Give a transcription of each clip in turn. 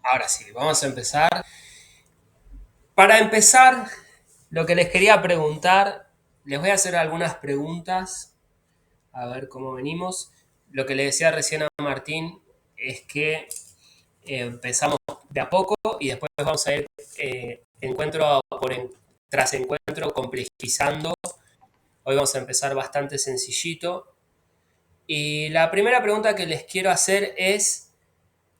Ahora sí, vamos a empezar. Para empezar, lo que les quería preguntar, les voy a hacer algunas preguntas, a ver cómo venimos. Lo que le decía recién a Martín es que empezamos de a poco y después vamos a ir encuentro tras encuentro complejizando. Hoy vamos a empezar bastante sencillito. Y la primera pregunta que les quiero hacer es,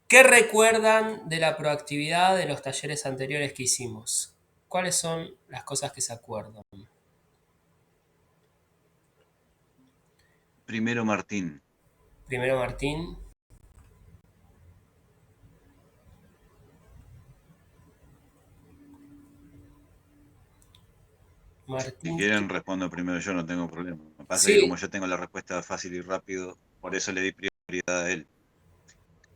¿qué recuerdan de la proactividad de los talleres anteriores que hicimos? ¿Cuáles son las cosas que se acuerdan? Primero Martín. Primero Martín. Si Martín. quieren respondo primero yo, no tengo problema. Me pasa que como Sí, yo tengo la respuesta fácil y rápido, por eso le di prioridad a él.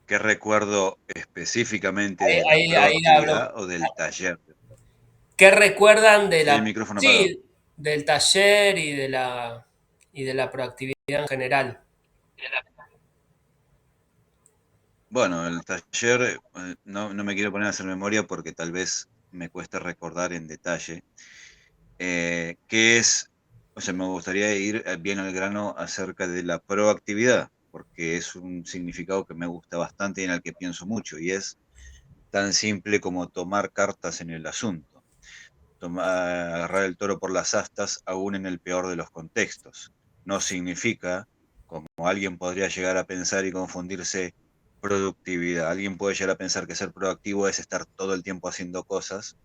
¿Qué recuerdo específicamente de la ahí hablo. proactividad o del taller? ¿Qué recuerdan de Tiene el la, micrófono apagado. sí, del taller y de la proactividad en general? Bueno, el taller, no me quiero poner a hacer memoria porque tal vez me cueste recordar en detalle. ¿Qué es? O sea, me gustaría ir bien al grano acerca de la proactividad, porque es un significado que me gusta bastante y en el que pienso mucho, y es tan simple como tomar cartas en el asunto, agarrar el toro por las astas, aún en el peor de los contextos. No significa, como alguien podría llegar a pensar y confundirse, productividad. Alguien puede llegar a pensar que ser proactivo es estar todo el tiempo haciendo cosas.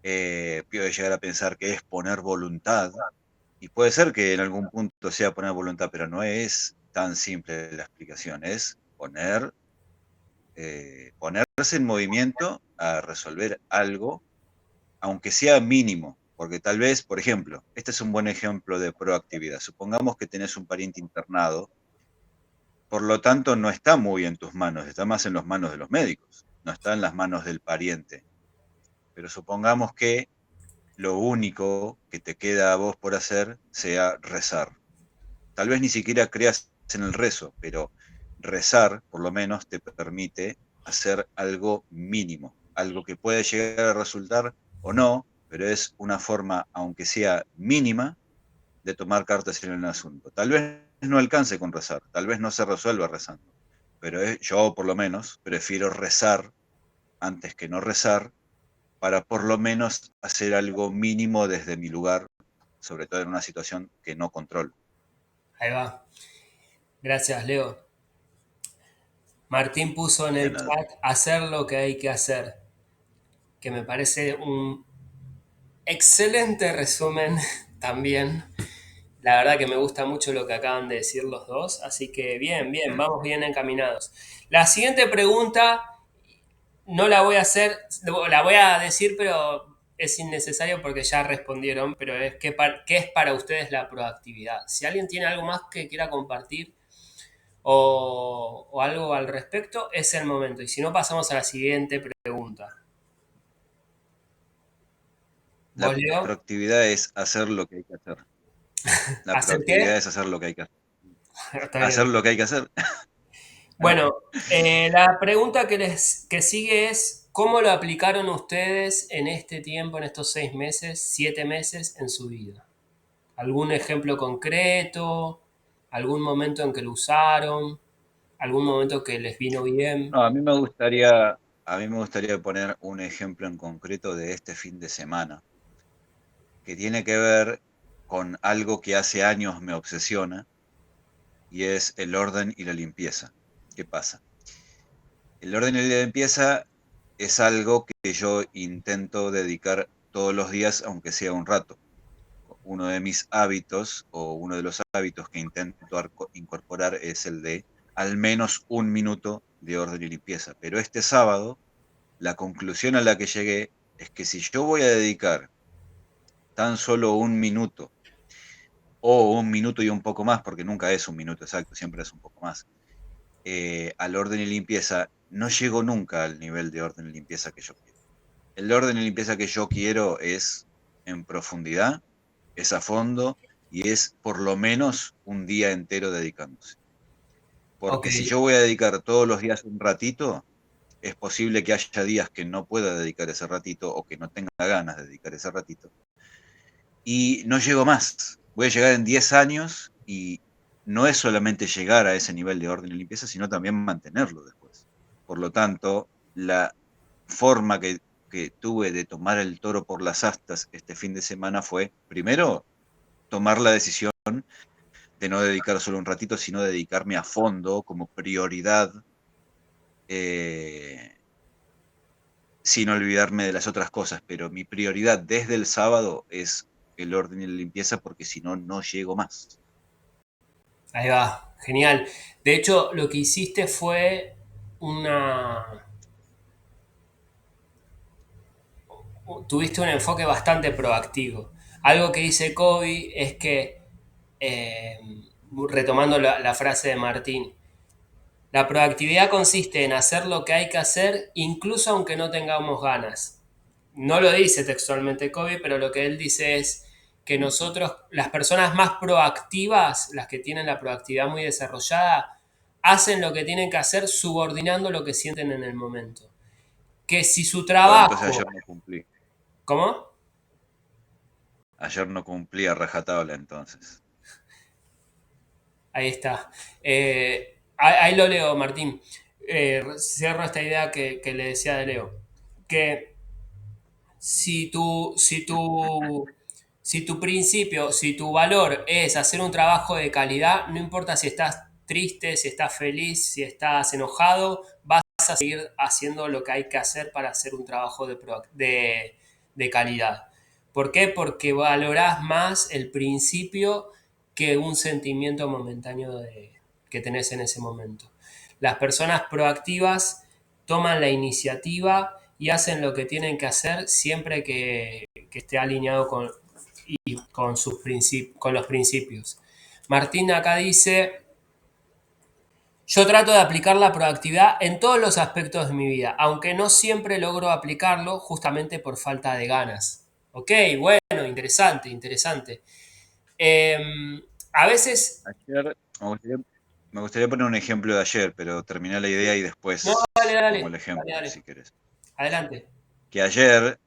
Puede llegar a pensar que es poner voluntad, y puede ser que en algún punto sea poner voluntad, pero no es tan simple la explicación. Es ponerse en movimiento a resolver algo, aunque sea mínimo, porque tal vez, por ejemplo, este es un buen ejemplo de proactividad. Supongamos que tenés un pariente internado, por lo tanto no está muy en tus manos, está más en las manos de los médicos, no está en las manos del pariente. Pero supongamos que lo único que te queda a vos por hacer sea rezar. Tal vez ni siquiera creas en el rezo, pero rezar por lo menos te permite hacer algo mínimo, algo que puede llegar a resultar o no, pero es una forma, aunque sea mínima, de tomar cartas en el asunto. Tal vez no alcance con rezar, tal vez no se resuelva rezando, pero yo por lo menos prefiero rezar antes que no rezar para por lo menos hacer algo mínimo desde mi lugar, sobre todo en una situación que no controlo. Ahí va. Gracias, Leo. Martín puso en De el nada. chat hacer lo que hay que hacer, que me parece un excelente resumen también. La verdad que me gusta mucho lo que acaban de decir los dos, así que bien, bien, vamos bien encaminados. La siguiente pregunta no la voy a hacer, la voy a decir, pero es innecesario porque ya respondieron, pero es ¿qué es para ustedes la proactividad? Si alguien tiene algo más que quiera compartir o algo al respecto, es el momento. Y si no, pasamos a la siguiente pregunta. La ¿Vos, Leo? proactividad es hacer lo que hay que hacer. La ¿Hacer proactividad qué? es hacer lo que hay que hacer. Está Hacer bien. lo que hay que hacer. Bueno, la pregunta que sigue es, ¿cómo lo aplicaron ustedes en este tiempo, en estos 6 meses, 7 meses en su vida? ¿Algún ejemplo concreto? ¿Algún momento en que lo usaron? ¿Algún momento que les vino bien? No, a mí me gustaría poner un ejemplo en concreto de este fin de semana, que tiene que ver con algo que hace años me obsesiona, y es el orden y la limpieza. ¿Qué pasa? El orden y la limpieza es algo que yo intento dedicar todos los días, aunque sea un rato. Uno de mis hábitos o uno de los hábitos que intento incorporar es el de al menos un minuto de orden y limpieza. Pero este sábado, la conclusión a la que llegué es que si yo voy a dedicar tan solo un minuto o un minuto y un poco más, porque nunca es un minuto exacto, siempre es un poco más, al orden y limpieza, no llego nunca al nivel de orden y limpieza que yo quiero. El orden y limpieza que yo quiero es en profundidad, es a fondo y es por lo menos un día entero dedicándose. Ok, Porque si yo voy a dedicar todos los días un ratito, es posible que haya días que no pueda dedicar ese ratito o que no tenga ganas de dedicar ese ratito. Y no llego más. Voy a llegar en 10 años y no es solamente llegar a ese nivel de orden y limpieza, sino también mantenerlo después. Por lo tanto, la forma que tuve de tomar el toro por las astas este fin de semana fue, primero, tomar la decisión de no dedicar solo un ratito, sino dedicarme a fondo como prioridad, sin olvidarme de las otras cosas. Pero mi prioridad desde el sábado es el orden y la limpieza, porque si no, no llego más. Ahí va, genial. De hecho, lo que hiciste fue una... Tuviste un enfoque bastante proactivo. Algo que dice Kobe es que, eh, retomando la frase de Martín, la proactividad consiste en hacer lo que hay que hacer incluso aunque no tengamos ganas. No lo dice textualmente Kobe, pero lo que él dice es que nosotros, las personas más proactivas, las que tienen la proactividad muy desarrollada, hacen lo que tienen que hacer subordinando lo que sienten en el momento. Que si su Bueno, entonces trabajo... ayer no cumplí. ¿Cómo? Ayer no cumplí a rajatabla entonces. Ahí está. Ahí lo leo, Martín. Cierro esta idea que le decía de Leo. Que si tu, si tu, si tu principio, si tu valor es hacer un trabajo de calidad, no importa si estás triste, si estás feliz, si estás enojado, vas a seguir haciendo lo que hay que hacer para hacer un trabajo de calidad. ¿Por qué? Porque valorás más el principio que un sentimiento momentáneo que tenés en ese momento. Las personas proactivas toman la iniciativa y hacen lo que tienen que hacer siempre que esté alineado con los principios. Martín acá dice, yo trato de aplicar la proactividad en todos los aspectos de mi vida, aunque no siempre logro aplicarlo justamente por falta de ganas. Ok, bueno, interesante, interesante. Eh, a veces... Ayer me gustaría poner un ejemplo de ayer, pero terminé la idea y No, después pongo el dale, ejemplo, dale. si querés. Adelante. Que ayer,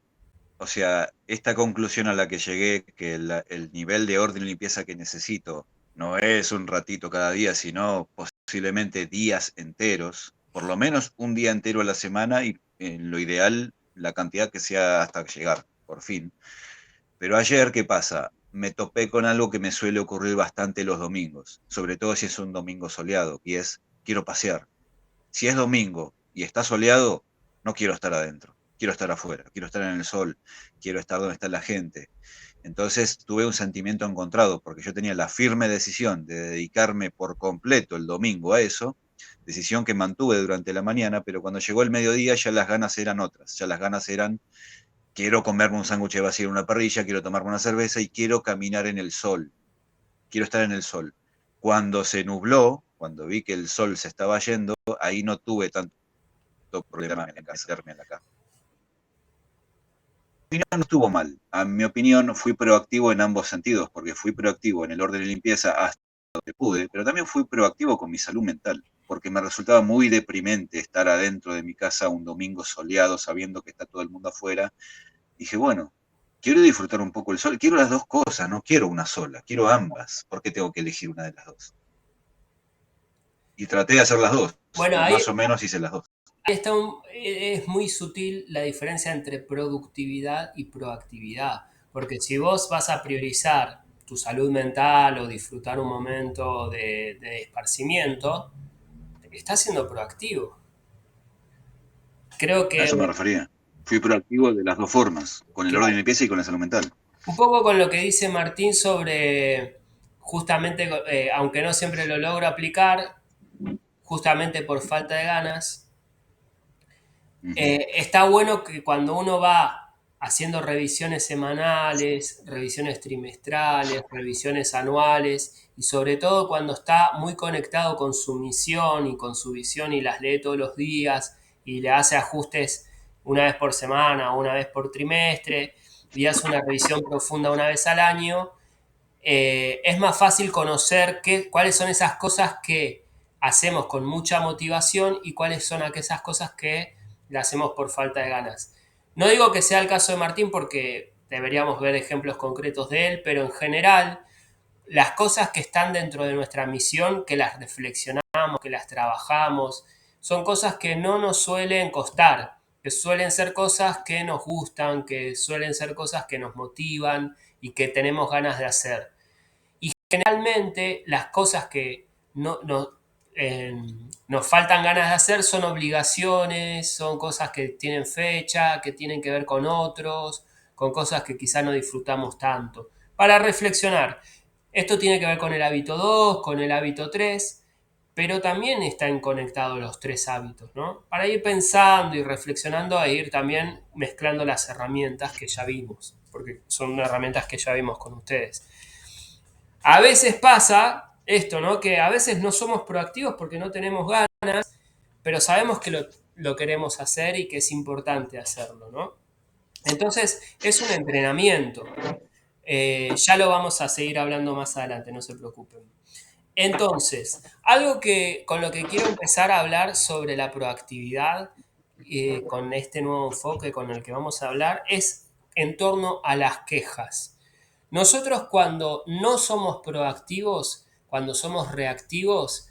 o sea, esta conclusión a la que llegué, que el nivel de orden y limpieza que necesito no es un ratito cada día, sino posiblemente días enteros, por lo menos un día entero a la semana y en lo ideal la cantidad que sea hasta llegar, por fin. Pero ayer, ¿qué pasa? Me topé con algo que me suele ocurrir bastante los domingos, sobre todo si es un domingo soleado, y es, quiero pasear. Si es domingo y está soleado, no quiero estar adentro, quiero estar afuera, quiero estar en el sol, quiero estar donde está la gente. Entonces tuve un sentimiento encontrado, porque yo tenía la firme decisión de dedicarme por completo el domingo a eso, decisión que mantuve durante la mañana, pero cuando llegó el mediodía ya las ganas eran otras, ya las ganas eran, quiero comerme un sándwich de vacío en una parrilla, quiero tomarme una cerveza y quiero caminar en el sol, quiero estar en el sol. Cuando se nubló, cuando vi que el sol se estaba yendo, ahí no tuve tanto problema en meterme en la cama. Mi opinión no estuvo mal. A mi opinión, fui proactivo en ambos sentidos, porque fui proactivo en el orden de limpieza hasta donde pude, pero también fui proactivo con mi salud mental, porque me resultaba muy deprimente estar adentro de mi casa un domingo soleado, sabiendo que está todo el mundo afuera. Dije, bueno, quiero disfrutar un poco el sol, quiero las dos cosas, no quiero una sola, quiero ambas. ¿Por qué tengo que elegir una de las dos? Y traté de hacer las dos, Bueno, y ahí, más o menos hice las dos. es muy sutil la diferencia entre productividad y proactividad, porque si vos vas a priorizar tu salud mental o disfrutar un momento de esparcimiento, estás siendo proactivo. Creo A que, eso me refería. Fui proactivo de las dos formas, con el orden de claro, limpieza y con la salud mental. un poco con lo que dice Martín sobre, justamente, aunque no siempre lo logro aplicar, justamente por falta de ganas, Uh -huh. está bueno que cuando uno va haciendo revisiones semanales, revisiones trimestrales, revisiones anuales y sobre todo cuando está muy conectado con su misión y con su visión y las lee todos los días y le hace ajustes una vez por semana o una vez por trimestre y hace una revisión profunda una vez al año, es más fácil conocer cuáles son esas cosas que hacemos con mucha motivación y cuáles son aquellas cosas que la hacemos por falta de ganas. No digo que sea el caso de Martín porque deberíamos ver ejemplos concretos de él, pero en general las cosas que están dentro de nuestra misión, que las reflexionamos, que las trabajamos, son cosas que no nos suelen costar, que suelen ser cosas que nos gustan, que suelen ser cosas que nos motivan y que tenemos ganas de hacer. Y generalmente las cosas que eh, nos faltan ganas de hacer son obligaciones, son cosas que tienen fecha, que tienen que ver con otros, con cosas que quizá no disfrutamos tanto. Para reflexionar, esto tiene que ver con el hábito 2, con el hábito 3, pero también están conectados los tres hábitos, ¿no? Para ir pensando y reflexionando e ir también mezclando las herramientas que ya vimos, porque son herramientas que ya vimos con ustedes. A veces pasa esto, ¿no? Que a veces no somos proactivos porque no tenemos ganas, pero sabemos que lo queremos hacer y que es importante hacerlo, ¿no? Entonces, es un entrenamiento. Ya lo vamos a seguir hablando más adelante, no se preocupen. Entonces, algo que con lo que quiero empezar a hablar sobre la proactividad, con este nuevo enfoque con el que vamos a hablar, es en torno a las quejas. Nosotros cuando no somos proactivos, cuando somos reactivos,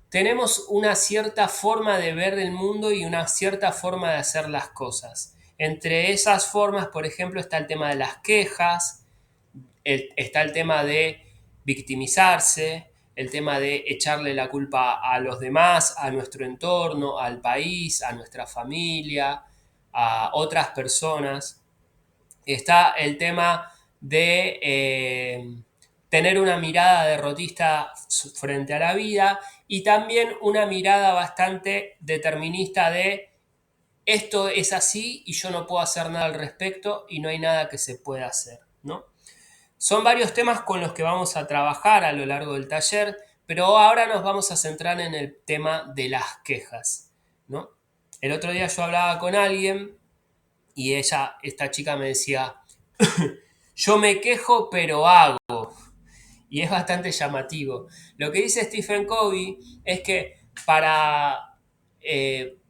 tenemos una cierta forma de ver el mundo y una cierta forma de hacer las cosas. Entre esas formas, por ejemplo, está el tema de las quejas, está el tema de victimizarse, el tema de echarle la culpa a los demás, a nuestro entorno, al país, a nuestra familia, a otras personas. Está el tema de tener una mirada derrotista frente a la vida y también una mirada bastante determinista de esto es así y yo no puedo hacer nada al respecto y no hay nada que se pueda hacer, ¿no? Son varios temas con los que vamos a trabajar a lo largo del taller, pero ahora nos vamos a centrar en el tema de las quejas, ¿no? El otro día yo hablaba con alguien y esta chica me decía, yo me quejo pero hago, y es bastante llamativo. Lo que dice Stephen Covey es que para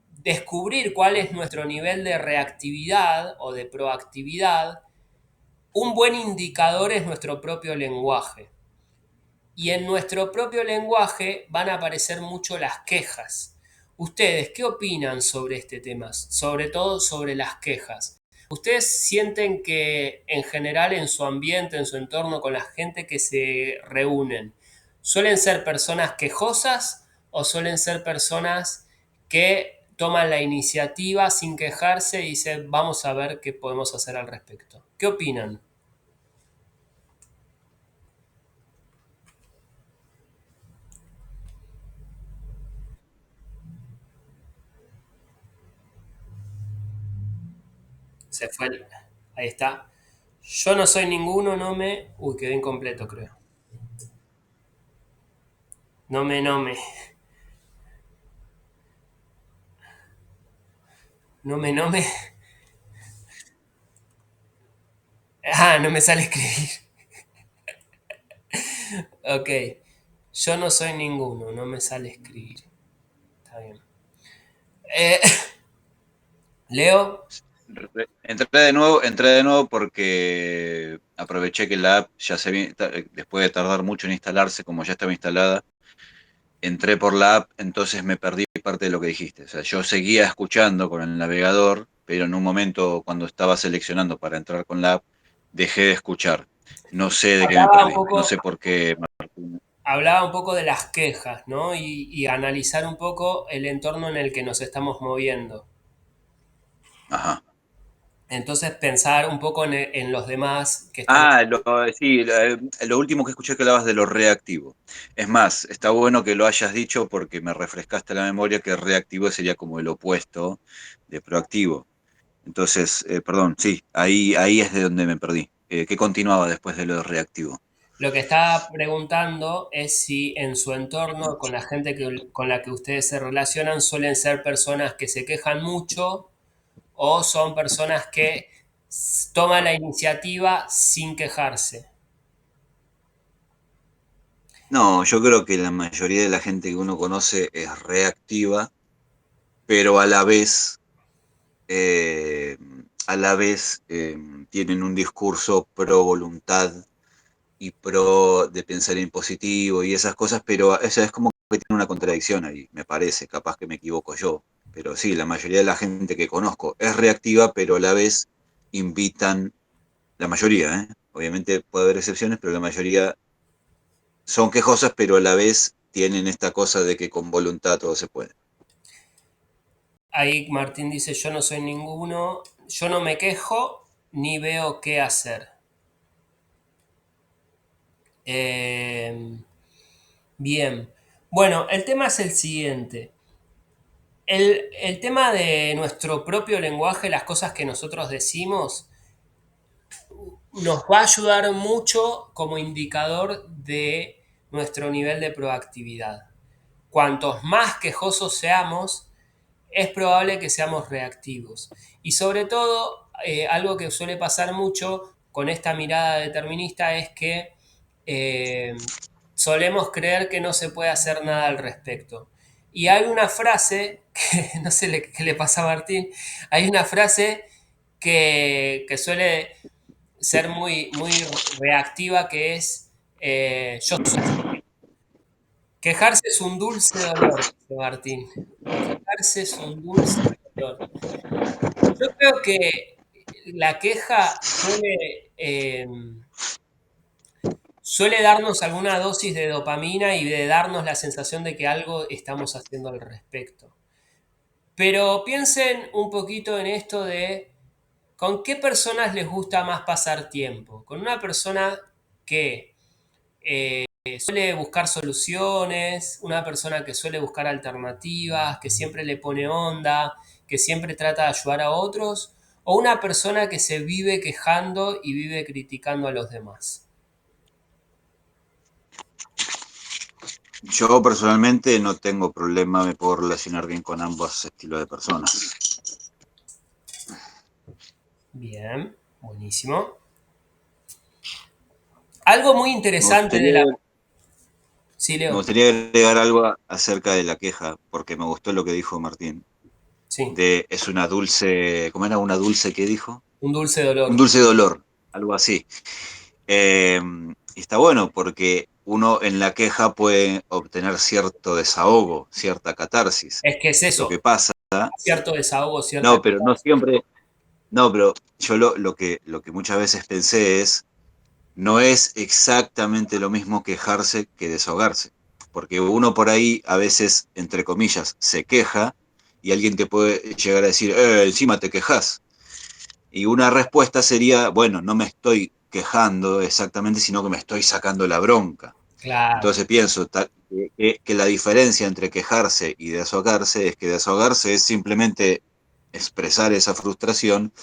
descubrir cuál es nuestro nivel de reactividad o de proactividad, un buen indicador es nuestro propio lenguaje. Y en nuestro propio lenguaje van a aparecer mucho las quejas. ¿Ustedes qué opinan sobre este tema? Sobre todo sobre las quejas. ¿Ustedes sienten que en general en su ambiente, en su entorno, con la gente que se reúnen, suelen ser personas quejosas o suelen ser personas que toman la iniciativa sin quejarse y dicen vamos a ver qué podemos hacer al respecto? ¿Qué opinan? Se fue. Ahí está. Yo no soy ninguno, no me. Uy, quedé incompleto, creo. No me. No me. Ah, no me sale escribir. Ok. Yo no soy ninguno, no me sale escribir. Está bien. Eh, Leo. Entré de nuevo porque aproveché que la app ya después de tardar mucho en instalarse, como ya estaba instalada, entré por la app, entonces me perdí parte de lo que dijiste. O sea, yo seguía escuchando con el navegador, pero en un momento cuando estaba seleccionando para entrar con la app, dejé de escuchar. No sé de qué me Hablaba un perdí, no poco, sé por qué. hablaba un poco de las quejas, ¿no? Y analizar un poco el entorno en el que nos estamos moviendo. Ajá. Entonces pensar un poco en los demás que están. Ah, sí, lo último que escuché que hablabas de lo reactivo. Es más, está bueno que lo hayas dicho porque me refrescaste la memoria que reactivo sería como el opuesto de proactivo. Entonces, perdón, sí, ahí es de donde me perdí. ¿Qué continuaba después de lo de reactivo? Lo que estaba preguntando es si en su entorno, con la gente con la que ustedes se relacionan, suelen ser personas que se quejan mucho o son personas que toman la iniciativa sin quejarse. No, yo creo que la mayoría de la gente que uno conoce es reactiva, pero a la vez a la vez tienen un discurso pro voluntad y pro de pensar en positivo y esas cosas, pero eso es como que tiene una contradicción ahí, me parece, capaz que me equivoco yo. Pero sí, la mayoría de la gente que conozco es reactiva, pero a la vez invitan, la mayoría, obviamente puede haber excepciones, pero la mayoría son quejosas, pero a la vez tienen esta cosa de que con voluntad todo se puede. Ahí Martín dice, yo no soy ninguno, yo no me quejo ni veo qué hacer. Eh, bien, bueno, el tema es el siguiente. El tema de nuestro propio lenguaje, las cosas que nosotros decimos, nos va a ayudar mucho como indicador de nuestro nivel de proactividad. Cuantos más quejosos seamos, es probable que seamos reactivos. Y sobre todo, algo que suele pasar mucho con esta mirada determinista es que solemos creer que no se puede hacer nada al respecto. Y hay una frase, que no sé qué le pasa a Martín, hay una frase que suele ser muy reactiva que es yo sufro. Quejarse es un dulce dolor, dice Martín. Quejarse es un dulce dolor. Yo creo que la queja suele darnos alguna dosis de dopamina y de darnos la sensación de que algo estamos haciendo al respecto. Pero piensen un poquito en esto de con qué personas les gusta más pasar tiempo. Con una persona que suele buscar soluciones, una persona que suele buscar alternativas, que siempre le pone onda, que siempre trata de ayudar a otros, o una persona que se vive quejando y vive criticando a los demás. Yo personalmente no tengo problema, me puedo relacionar bien con ambos estilos de personas. Bien, buenísimo. Algo muy Me interesante de gustaría, la... Sí, me Leo. gustaría agregar algo acerca de la queja, porque me gustó lo que dijo Martín. Sí, Es una dulce, ¿cómo era? Una dulce, ¿qué dijo? un dulce Un dolor. dulce dolor, algo así. Eh, y está bueno porque uno en la queja puede obtener cierto desahogo, cierta catarsis. Es que es Lo que eso, pasa, cierto desahogo, cierta... no, pero no siempre, no, pero yo lo que muchas veces pensé es, no es exactamente lo mismo quejarse que desahogarse. Porque uno por ahí a veces, entre comillas, se queja y alguien te puede llegar a decir, encima te quejas. Y una respuesta sería, bueno, no me estoy quejando exactamente, sino que me estoy sacando la bronca. Claro, Entonces pienso que la diferencia entre quejarse y desahogarse es que desahogarse es simplemente expresar esa frustración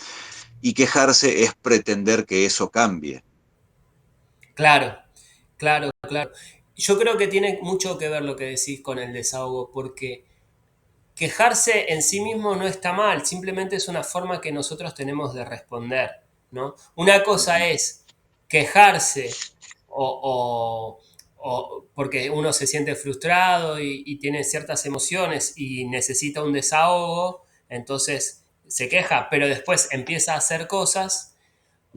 y quejarse es pretender que eso cambie. claro, claro. Yo creo que tiene mucho que ver lo que decís con el desahogo, porque quejarse en sí mismo no está mal, simplemente es una forma que nosotros tenemos de responder, ¿no? Una cosa Ujú. es quejarse o, porque uno se siente frustrado y tiene ciertas emociones y necesita un desahogo, entonces se queja, pero después empieza a hacer cosas,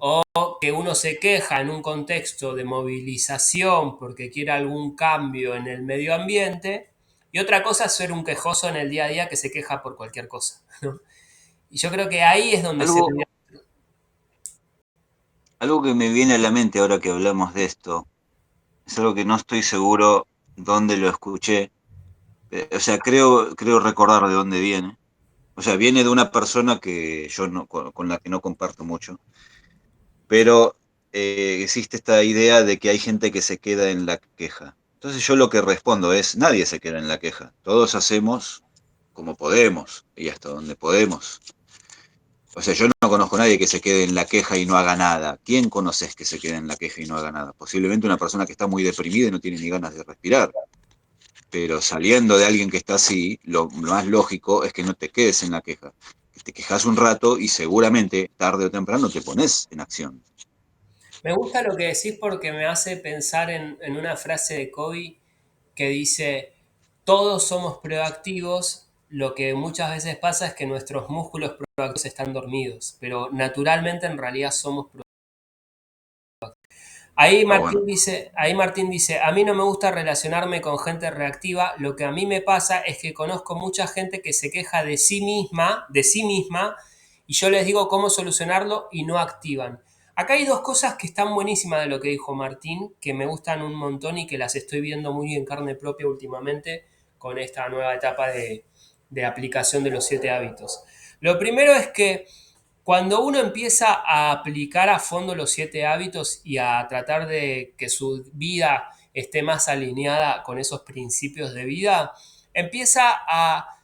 o que uno se queja en un contexto de movilización porque quiere algún cambio en el medio ambiente, y otra cosa es ser un quejoso en el día a día que se queja por cualquier cosa, ¿no? Y yo creo que ahí es donde se... Algo, algo que me viene a la mente ahora que hablamos de esto, es algo que no estoy seguro dónde lo escuché. O sea, creo recordar de dónde viene. O sea, viene de una persona que yo no, con la que no comparto mucho, pero existe esta idea de que hay gente que se queda en la queja. Entonces yo lo que respondo es, nadie se queda en la queja, todos hacemos como podemos y hasta donde podemos. O sea, yo no conozco a nadie que se quede en la queja y no haga nada. ¿Quién conoces que se quede en la queja y no haga nada? Posiblemente una persona que está muy deprimida y no tiene ni ganas de respirar. Pero saliendo de alguien que está así, lo más lógico es que no te quedes en la queja. Que te quejas un rato y seguramente tarde o temprano te pones en acción. Me gusta lo que decís porque me hace pensar en una frase de Kobe que dice, todos somos proactivos, lo que muchas veces pasa es que nuestros músculos proactivos están dormidos, pero naturalmente en realidad somos proactivos. Está bueno. Ahí Martín dice, a mí no me gusta relacionarme con gente reactiva, lo que a mí me pasa es que conozco mucha gente que se queja de sí misma, y yo les digo cómo solucionarlo y no activan. Acá hay dos cosas que están buenísimas de lo que dijo Martín, que me gustan un montón y que las estoy viendo muy en carne propia últimamente con esta nueva etapa de aplicación de los 7 hábitos. Lo primero es que cuando uno empieza a aplicar a fondo los 7 hábitos y a tratar de que su vida esté más alineada con esos principios de vida, empieza a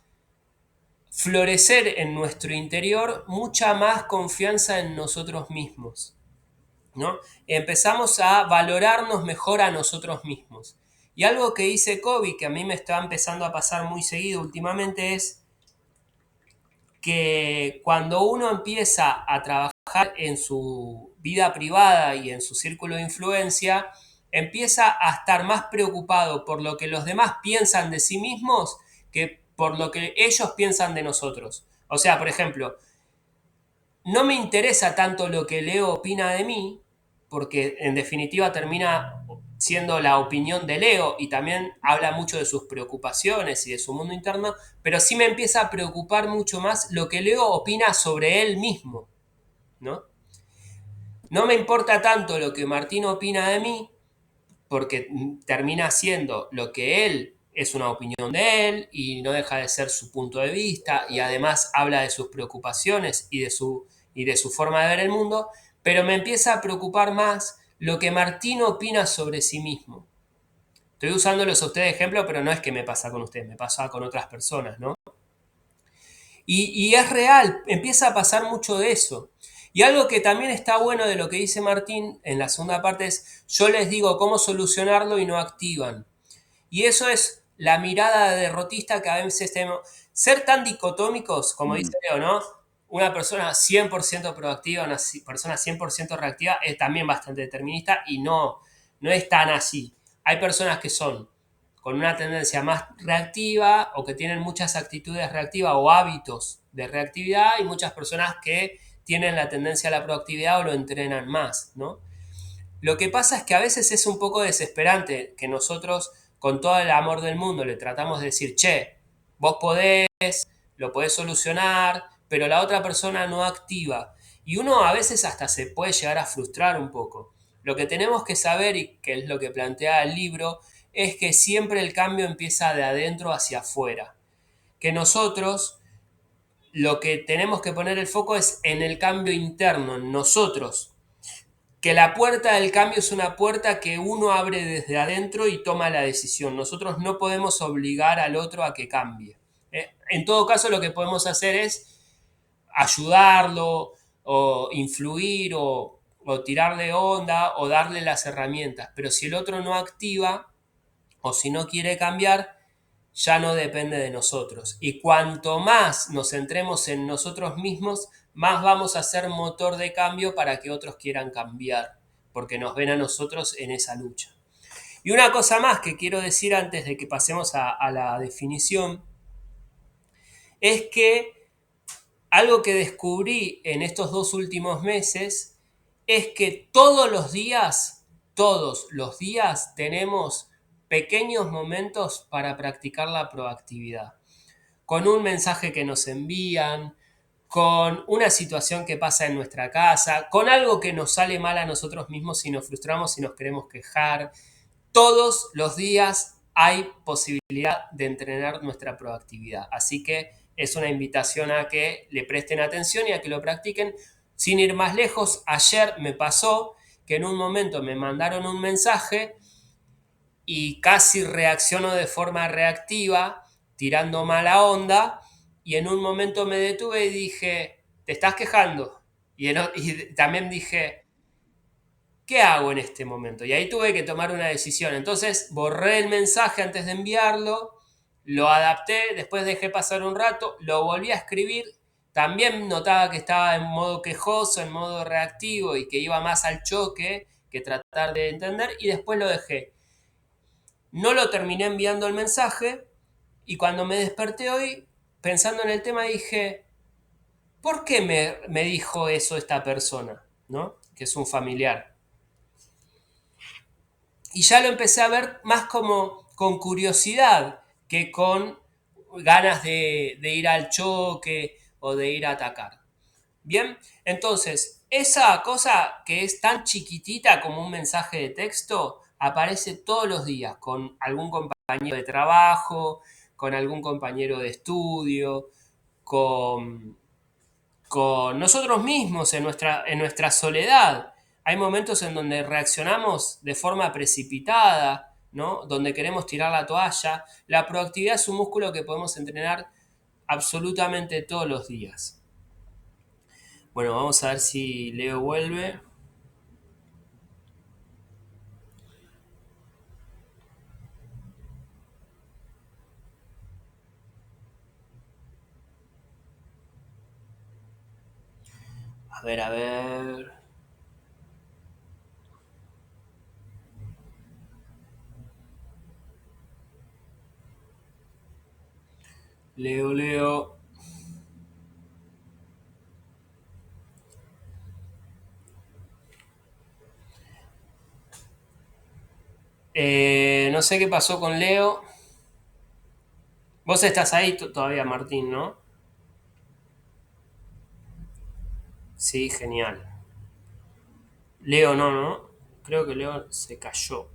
florecer en nuestro interior mucha más confianza en nosotros mismos, ¿no? Empezamos a valorarnos mejor a nosotros mismos. Y algo que dice Kobe, que a mí me está empezando a pasar muy seguido últimamente, es que cuando uno empieza a trabajar en su vida privada y en su círculo de influencia, empieza a estar más preocupado por lo que los demás piensan de sí mismos que por lo que ellos piensan de nosotros. O sea, por ejemplo, no me interesa tanto lo que Leo opina de mí, porque en definitiva termina siendo la opinión de Leo y también habla mucho de sus preocupaciones y de su mundo interno, pero sí me empieza a preocupar mucho más lo que Leo opina sobre él mismo, ¿no? No me importa tanto lo que Martín opina de mí, porque termina siendo lo que él es una opinión de él y no deja de ser su punto de vista y además habla de sus preocupaciones y de su forma de ver el mundo, pero me empieza a preocupar más lo que Martín opina sobre sí mismo. Estoy usándolos a ustedes de ejemplo, pero no es que me pasa con ustedes, me pasa con otras personas, ¿no? Y es real, empieza a pasar mucho de eso. Y algo que también está bueno de lo que dice Martín en la segunda parte es, yo les digo cómo solucionarlo y no activan. Y eso es la mirada derrotista que a veces tenemos. Ser tan dicotómicos, como Mm. dice Leo, ¿no? Una persona 100% proactiva, una persona 100% reactiva es también bastante determinista y no es tan así. Hay personas que son con una tendencia más reactiva o que tienen muchas actitudes reactivas o hábitos de reactividad y muchas personas que tienen la tendencia a la proactividad o lo entrenan más, ¿no? Lo que pasa es que a veces es un poco desesperante que nosotros, con todo el amor del mundo, le tratamos de decir, che, vos podés, lo podés solucionar, pero la otra persona no activa. Y uno a veces hasta se puede llegar a frustrar un poco. Lo que tenemos que saber, y que es lo que plantea el libro, es que siempre el cambio empieza de adentro hacia afuera. Que nosotros lo que tenemos que poner el foco es en el cambio interno, en nosotros, que la puerta del cambio es una puerta que uno abre desde adentro y toma la decisión. Nosotros no podemos obligar al otro a que cambie. En todo caso, lo que podemos hacer es ayudarlo o influir o tirarle onda o darle las herramientas. Pero si el otro no activa o si no quiere cambiar, ya no depende de nosotros. Y cuanto más nos centremos en nosotros mismos, más vamos a ser motor de cambio para que otros quieran cambiar, porque nos ven a nosotros en esa lucha. Y una cosa más que quiero decir antes de que pasemos a la definición, es que algo que descubrí en estos 2 últimos meses es que todos los días tenemos pequeños momentos para practicar la proactividad. Con un mensaje que nos envían, con una situación que pasa en nuestra casa, con algo que nos sale mal a nosotros mismos si nos frustramos, si nos queremos quejar. Todos los días hay posibilidad de entrenar nuestra proactividad. Así que es una invitación a que le presten atención y a que lo practiquen. Sin ir más lejos, ayer me pasó que en un momento me mandaron un mensaje y casi reacciono de forma reactiva, tirando mala onda, y en un momento me detuve y dije, ¿te estás quejando? Y también dije, ¿qué hago en este momento? Y ahí tuve que tomar una decisión. Entonces borré el mensaje antes de enviarlo, lo adapté, después dejé pasar un rato, lo volví a escribir, también notaba que estaba en modo quejoso, en modo reactivo y que iba más al choque que tratar de entender, y después lo dejé. No lo terminé enviando el mensaje y cuando me desperté hoy pensando en el tema, dije, ¿por qué me dijo eso esta persona? ¿No? Que es un familiar. Y ya lo empecé a ver más como con curiosidad que con ganas de ir al choque o de ir a atacar. Bien, entonces, esa cosa que es tan chiquitita como un mensaje de texto aparece todos los días con algún compañero de trabajo, con algún compañero de estudio, con nosotros mismos en nuestra soledad. Hay momentos en donde reaccionamos de forma precipitada, ¿no? Donde queremos tirar la toalla. La proactividad es un músculo que podemos entrenar absolutamente todos los días. Bueno, vamos a ver si Leo vuelve. A ver, a ver. Leo, Leo. No sé qué pasó con Leo. Vos estás ahí todavía, Martín, ¿no? Sí, genial. Leo no, ¿no? Creo que Leo se cayó.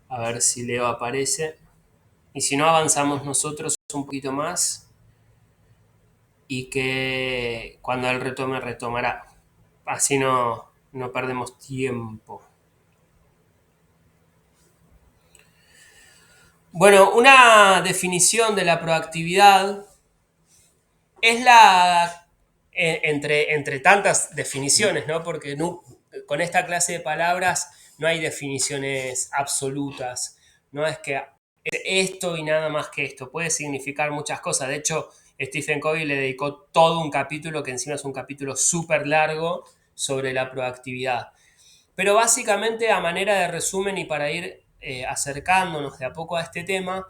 A ver si Leo aparece. Y si no, avanzamos nosotros un poquito más y que cuando él retome, retomará. Así no perdemos tiempo. Bueno, una definición de la proactividad es entre tantas definiciones, ¿no? Porque con esta clase de palabras no hay definiciones absolutas, no es que esto y nada más que esto, puede significar muchas cosas. De hecho, Stephen Covey le dedicó todo un capítulo, que encima es un capítulo súper largo, sobre la proactividad. Pero básicamente, a manera de resumen y para ir acercándonos de a poco a este tema,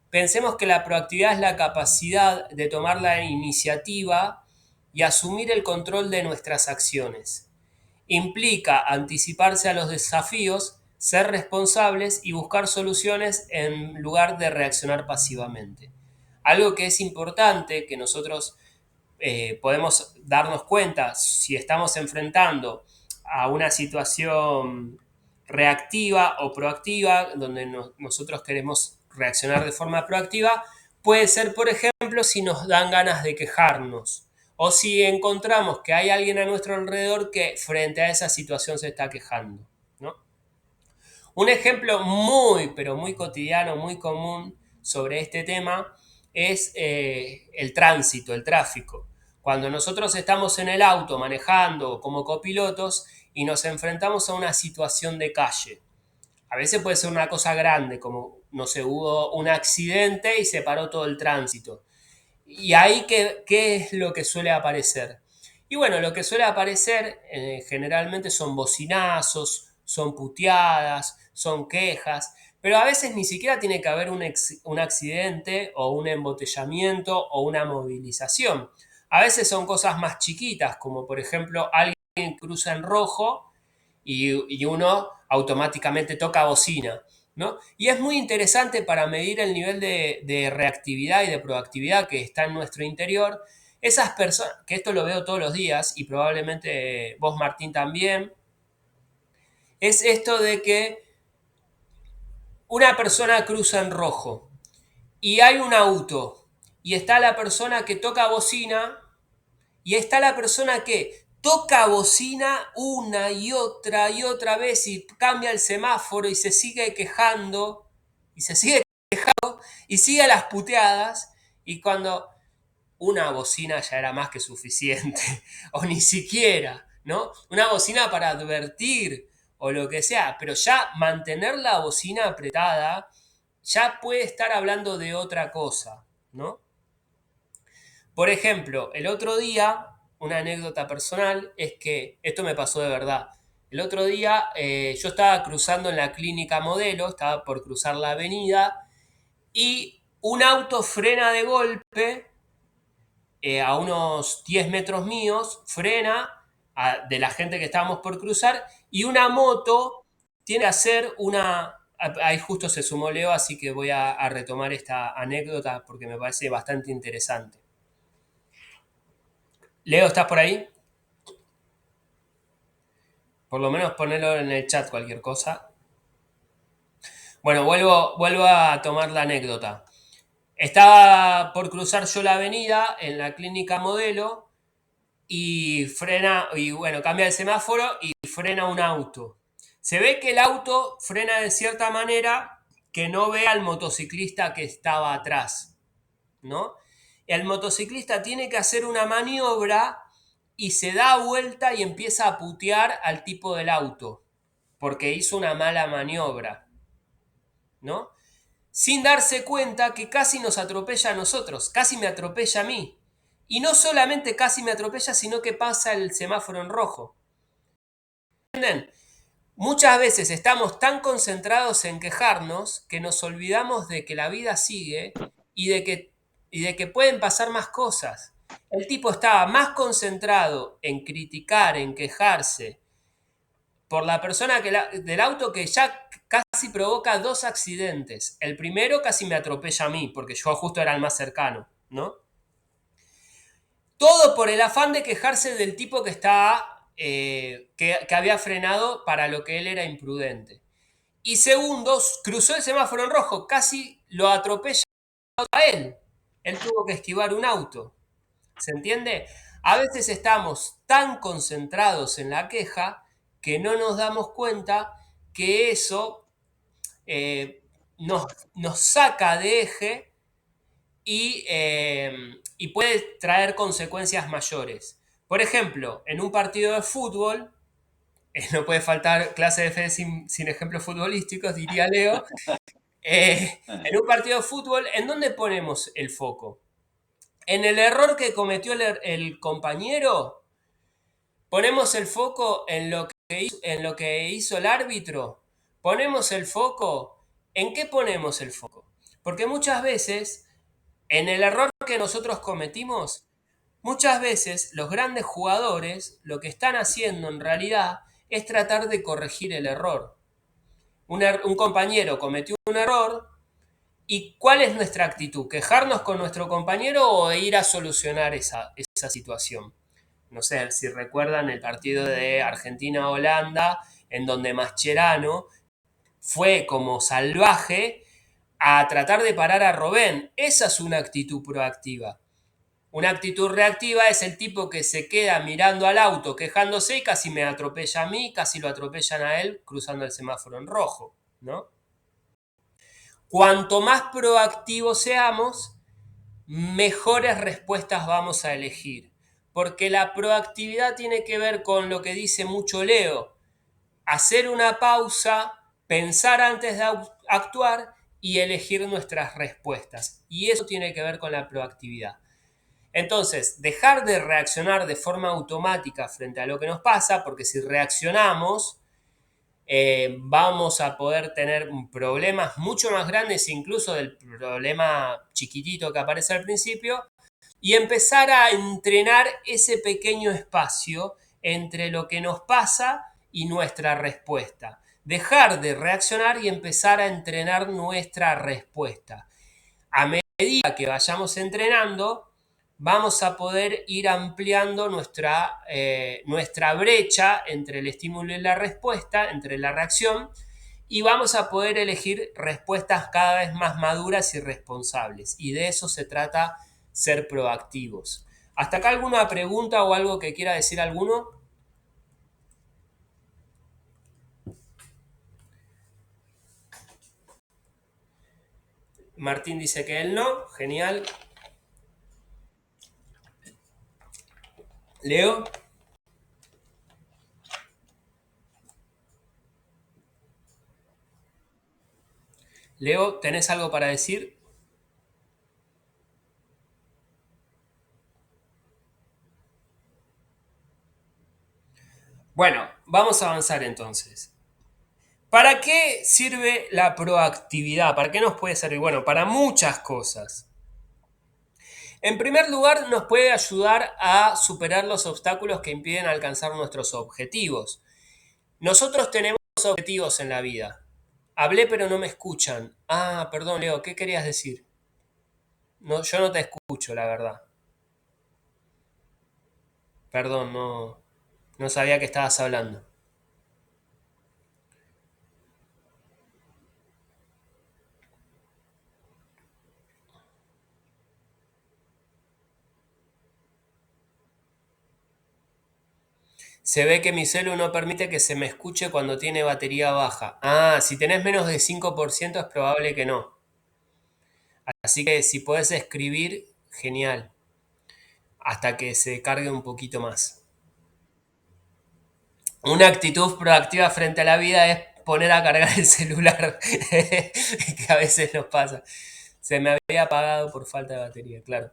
pensemos que la proactividad es la capacidad de tomar la iniciativa y asumir el control de nuestras acciones. Implica anticiparse a los desafíos, ser responsables y buscar soluciones en lugar de reaccionar pasivamente. Algo que es importante que nosotros podemos darnos cuenta si estamos enfrentando a una situación reactiva o proactiva, donde nosotros queremos reaccionar de forma proactiva, puede ser, por ejemplo, si nos dan ganas de quejarnos o si encontramos que hay alguien a nuestro alrededor que frente a esa situación se está quejando, ¿no? Un ejemplo muy, pero muy cotidiano, muy común sobre este tema es el tránsito, el tráfico. Cuando nosotros estamos en el auto manejando como copilotos y nos enfrentamos a una situación de calle. A veces puede ser una cosa grande, como, no sé, hubo un accidente y se paró todo el tránsito. ¿Y ahí qué es lo que suele aparecer? Y bueno, lo que suele aparecer generalmente son bocinazos, son puteadas, son quejas, pero a veces ni siquiera tiene que haber un accidente o un embotellamiento o una movilización. A veces son cosas más chiquitas, como por ejemplo alguien cruza en rojo y uno automáticamente toca bocina, ¿no? Y es muy interesante para medir el nivel de reactividad y de proactividad que está en nuestro interior. Esas personas, que esto lo veo todos los días y probablemente vos, Martín, también, es esto de que una persona cruza en rojo y hay un auto y está la persona que toca bocina y está la persona que toca bocina una y otra vez y cambia el semáforo y se sigue quejando y se sigue y sigue las puteadas y cuando una bocina ya era más que suficiente o ni siquiera, ¿no? Una bocina para advertir o lo que sea, pero ya mantener la bocina apretada ya puede estar hablando de otra cosa, ¿no? Por ejemplo, el otro día, una anécdota personal es que esto me pasó de verdad. El otro día yo estaba cruzando en la clínica Modelo, estaba por cruzar la avenida y un auto frena de golpe a unos 10 metros míos, frena de la gente que estábamos por cruzar, y una moto tiene que hacer una... Ahí justo se sumó Leo, así que voy a retomar esta anécdota porque me parece bastante interesante. Leo, ¿estás por ahí? Por lo menos ponelo en el chat cualquier cosa. Bueno, vuelvo a tomar la anécdota. Estaba por cruzar yo la avenida en la clínica Modelo y frena, y bueno, cambia el semáforo y frena un auto. Se ve que el auto frena de cierta manera que no ve al motociclista que estaba atrás, ¿no? El motociclista tiene que hacer una maniobra y se da vuelta y empieza a putear al tipo del auto porque hizo una mala maniobra, ¿no? Sin darse cuenta que casi nos atropella a nosotros, casi me atropella a mí. Y no solamente casi me atropella, sino que pasa el semáforo en rojo. ¿Entienden? Muchas veces estamos tan concentrados en quejarnos que nos olvidamos de que la vida sigue y de que pueden pasar más cosas. El tipo estaba más concentrado en criticar, en quejarse por la persona del auto que ya casi provoca dos accidentes. El primero casi me atropella a mí, porque yo justo era el más cercano, ¿no? Todo por el afán de quejarse del tipo que estaba, que había frenado para lo que él era imprudente. Y segundo, cruzó el semáforo en rojo, casi lo atropella a él. Él tuvo que esquivar un auto. ¿Se entiende? A veces estamos tan concentrados en la queja que no nos damos cuenta que eso eh, nos, nos saca de eje y puede traer consecuencias mayores. Por ejemplo, en un partido de fútbol, no puede faltar clase de fe sin ejemplos futbolísticos, diría Leo. En un partido de fútbol, ¿en dónde ponemos el foco? ¿En el error que cometió el compañero? ¿Ponemos el foco en lo que hizo el árbitro? ¿Ponemos el foco? ¿En qué ponemos el foco? Porque muchas veces, en el error que nosotros cometimos, muchas veces los grandes jugadores lo que están haciendo en realidad es tratar de corregir el error. Un compañero cometió un error y ¿cuál es nuestra actitud? ¿Quejarnos con nuestro compañero o ir a solucionar esa situación? No sé si recuerdan el partido de Argentina-Holanda, en donde Mascherano fue como salvaje a tratar de parar a Robben. Esa es una actitud proactiva. Una actitud reactiva es el tipo que se queda mirando al auto, quejándose y casi me atropella a mí, casi lo atropellan a él cruzando el semáforo en rojo, ¿no? Cuanto más proactivos seamos, mejores respuestas vamos a elegir. Porque la proactividad tiene que ver con lo que dice mucho Leo, hacer una pausa, pensar antes de actuar y elegir nuestras respuestas. Y eso tiene que ver con la proactividad. Entonces, dejar de reaccionar de forma automática frente a lo que nos pasa, porque si reaccionamos, vamos a poder tener problemas mucho más grandes incluso del problema chiquitito que aparece al principio y empezar a entrenar ese pequeño espacio entre lo que nos pasa y nuestra respuesta. Dejar de reaccionar y empezar a entrenar nuestra respuesta. A medida que vayamos entrenando, vamos a poder ir ampliando nuestra brecha entre el estímulo y la respuesta, entre la reacción, y vamos a poder elegir respuestas cada vez más maduras y responsables. Y de eso se trata ser proactivos. ¿Hasta acá alguna pregunta o algo que quiera decir alguno? Martín dice que él no. Genial. Leo. Leo, ¿tenés algo para decir? Bueno, vamos a avanzar entonces. ¿Para qué sirve la proactividad? ¿Para qué nos puede servir? Bueno, para muchas cosas. En primer lugar, nos puede ayudar a superar los obstáculos que impiden alcanzar nuestros objetivos. Nosotros tenemos objetivos en la vida. Hablé pero no me escuchan. Ah, perdón, Leo, ¿qué querías decir? No, yo no te escucho, la verdad. Perdón, no sabía que estabas hablando. Se ve que mi celu no permite que se me escuche cuando tiene batería baja. Ah, si tenés menos de 5% es probable que no. Así que si podés escribir, genial. Hasta que se cargue un poquito más. Una actitud proactiva frente a la vida es poner a cargar el celular, que a veces nos pasa. Se me había apagado por falta de batería, claro.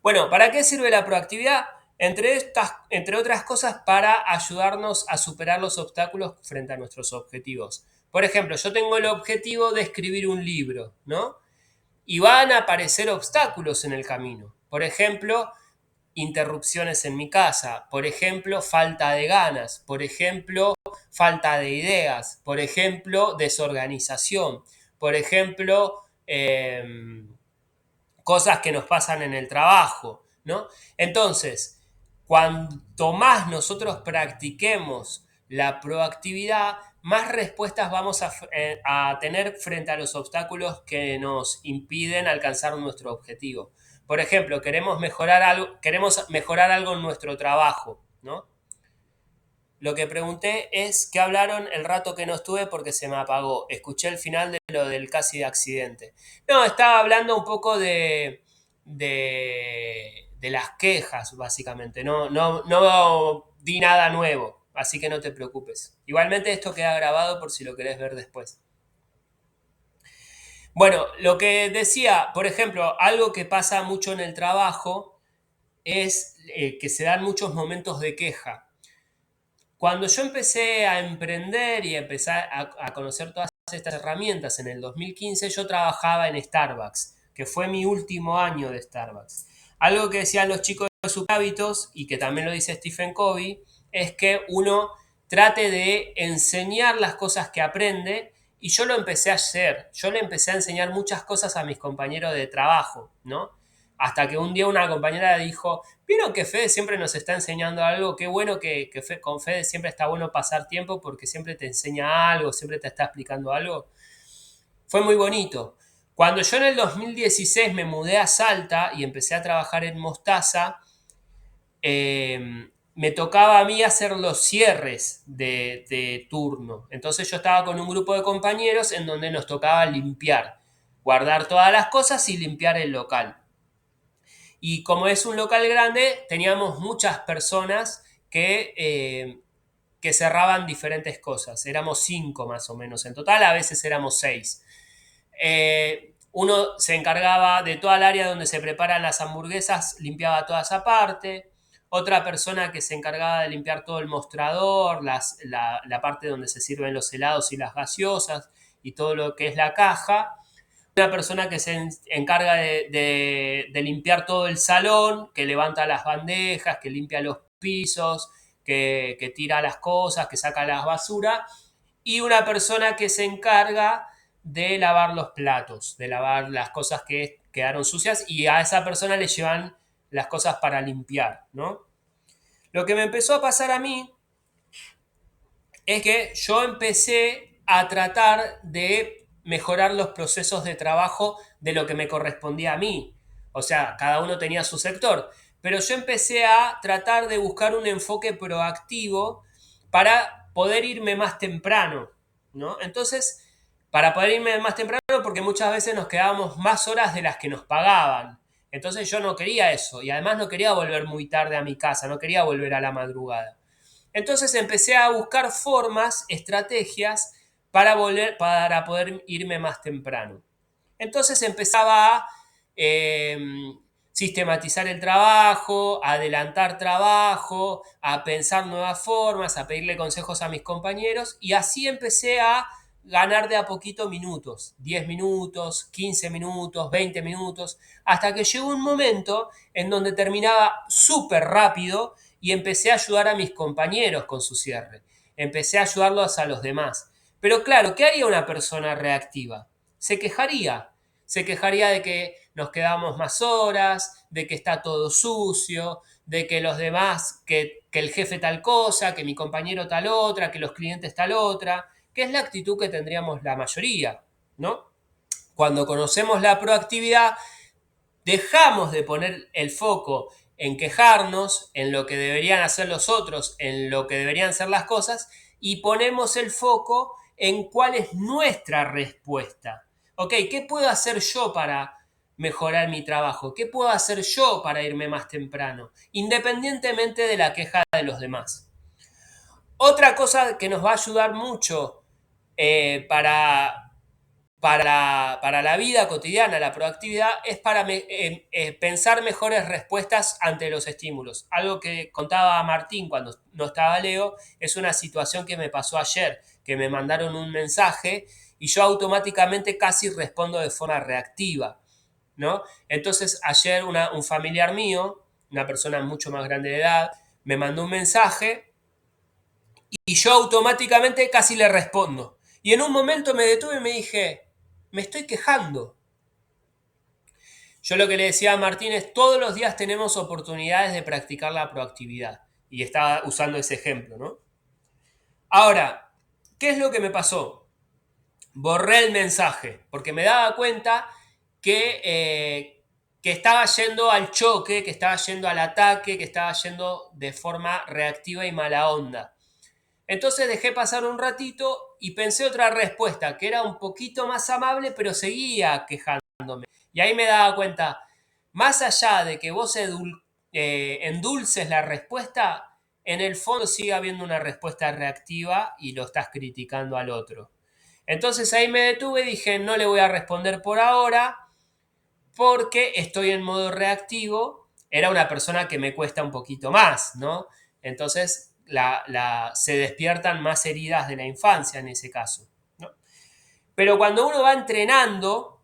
Bueno, ¿para qué sirve la proactividad? Entre otras cosas, para ayudarnos a superar los obstáculos frente a nuestros objetivos. Por ejemplo, yo tengo el objetivo de escribir un libro, ¿no? Y van a aparecer obstáculos en el camino. Por ejemplo, interrupciones en mi casa, por ejemplo, falta de ganas, por ejemplo, falta de ideas, por ejemplo, desorganización, por ejemplo, cosas que nos pasan en el trabajo, ¿no? Entonces, cuanto más nosotros practiquemos la proactividad, más respuestas vamos a tener frente a los obstáculos que nos impiden alcanzar nuestro objetivo. Por ejemplo, queremos mejorar algo en nuestro trabajo, ¿no? Lo que pregunté es qué hablaron el rato que no estuve porque se me apagó. Escuché el final de lo del casi de accidente. No, estaba hablando un poco de las quejas, básicamente. No di nada nuevo, así que no te preocupes. Igualmente esto queda grabado por si lo querés ver después. Bueno, lo que decía, por ejemplo, algo que pasa mucho en el trabajo es que se dan muchos momentos de queja. Cuando yo empecé a emprender y empecé a conocer todas estas herramientas en el 2015, yo trabajaba en Starbucks, que fue mi último año de Starbucks. Algo que decían los chicos de sus hábitos, y que también lo dice Stephen Covey, es que uno trate de enseñar las cosas que aprende, y yo lo empecé a hacer. Yo le empecé a enseñar muchas cosas a mis compañeros de trabajo, ¿no? Hasta que un día una compañera dijo, ¿vieron que Fede siempre nos está enseñando algo? Qué bueno que con Fede siempre está bueno pasar tiempo porque siempre te enseña algo, siempre te está explicando algo. Fue muy bonito. Cuando yo en el 2016 me mudé a Salta y empecé a trabajar en Mostaza, me tocaba a mí hacer los cierres de turno. Entonces yo estaba con un grupo de compañeros en donde nos tocaba limpiar, guardar todas las cosas y limpiar el local. Y como es un local grande, teníamos muchas personas que cerraban diferentes cosas. Éramos 5 más o menos en total, a veces éramos 6. Uno se encargaba de toda el área donde se preparan las hamburguesas, limpiaba toda esa parte. Otra persona que se encargaba de limpiar todo el mostrador, la parte donde se sirven los helados y las gaseosas y todo lo que es la caja. Una persona que se encarga de limpiar todo el salón, que levanta las bandejas, que limpia los pisos, que tira las cosas, que saca las basuras, y una persona que se encarga de lavar los platos, de lavar las cosas que quedaron sucias, y a esa persona le llevan las cosas para limpiar, ¿no? Lo que me empezó a pasar a mí es que yo empecé a tratar de mejorar los procesos de trabajo de lo que me correspondía a mí. O sea, cada uno tenía su sector. Pero yo empecé a tratar de buscar un enfoque proactivo para poder irme más temprano, ¿no? Entonces, para poder irme más temprano, porque muchas veces nos quedábamos más horas de las que nos pagaban. Entonces yo no quería eso. Y además no quería volver muy tarde a mi casa, no quería volver a la madrugada. Entonces empecé a buscar formas, estrategias para poder irme más temprano. Entonces empezaba a eh, sistematizar el trabajo, a adelantar trabajo, a pensar nuevas formas, a pedirle consejos a mis compañeros, y así empecé a ganar de a poquito minutos, 10 minutos, 15 minutos, 20 minutos, hasta que llegó un momento en donde terminaba súper rápido y empecé a ayudar a mis compañeros con su cierre. Empecé a ayudarlos a los demás. Pero claro, ¿qué haría una persona reactiva? Se quejaría. Se quejaría de que nos quedamos más horas, de que está todo sucio, de que los demás, que el jefe tal cosa, que mi compañero tal otra, que los clientes tal otra, que es la actitud que tendríamos la mayoría, ¿no? Cuando conocemos la proactividad, dejamos de poner el foco en quejarnos, en lo que deberían hacer los otros, en lo que deberían ser las cosas, y ponemos el foco en cuál es nuestra respuesta. Ok, ¿qué puedo hacer yo para mejorar mi trabajo? ¿Qué puedo hacer yo para irme más temprano? Independientemente de la queja de los demás. Otra cosa que nos va a ayudar mucho para la vida cotidiana, la proactividad, es para pensar mejores respuestas ante los estímulos. Algo que contaba Martín cuando no estaba Leo, es una situación que me pasó ayer, que me mandaron un mensaje y yo automáticamente casi respondo de forma reactiva, ¿no? Entonces ayer un familiar mío, una persona mucho más grande de edad, me mandó un mensaje y yo automáticamente casi le respondo. Y en un momento me detuve y me dije, me estoy quejando. Yo lo que le decía a Martín es, todos los días tenemos oportunidades de practicar la proactividad. Y estaba usando ese ejemplo, ¿no? Ahora, ¿qué es lo que me pasó? Borré el mensaje, porque me daba cuenta que estaba yendo al choque, que estaba yendo al ataque, que estaba yendo de forma reactiva y mala onda. Entonces dejé pasar un ratito y pensé otra respuesta, que era un poquito más amable, pero seguía quejándome. Y ahí me daba cuenta, más allá de que vos endulces la respuesta, en el fondo sigue habiendo una respuesta reactiva y lo estás criticando al otro. Entonces ahí me detuve y dije, no le voy a responder por ahora porque estoy en modo reactivo. Era una persona que me cuesta un poquito más, ¿no? Entonces se despiertan más heridas de la infancia en ese caso, ¿no? Pero cuando uno va entrenando,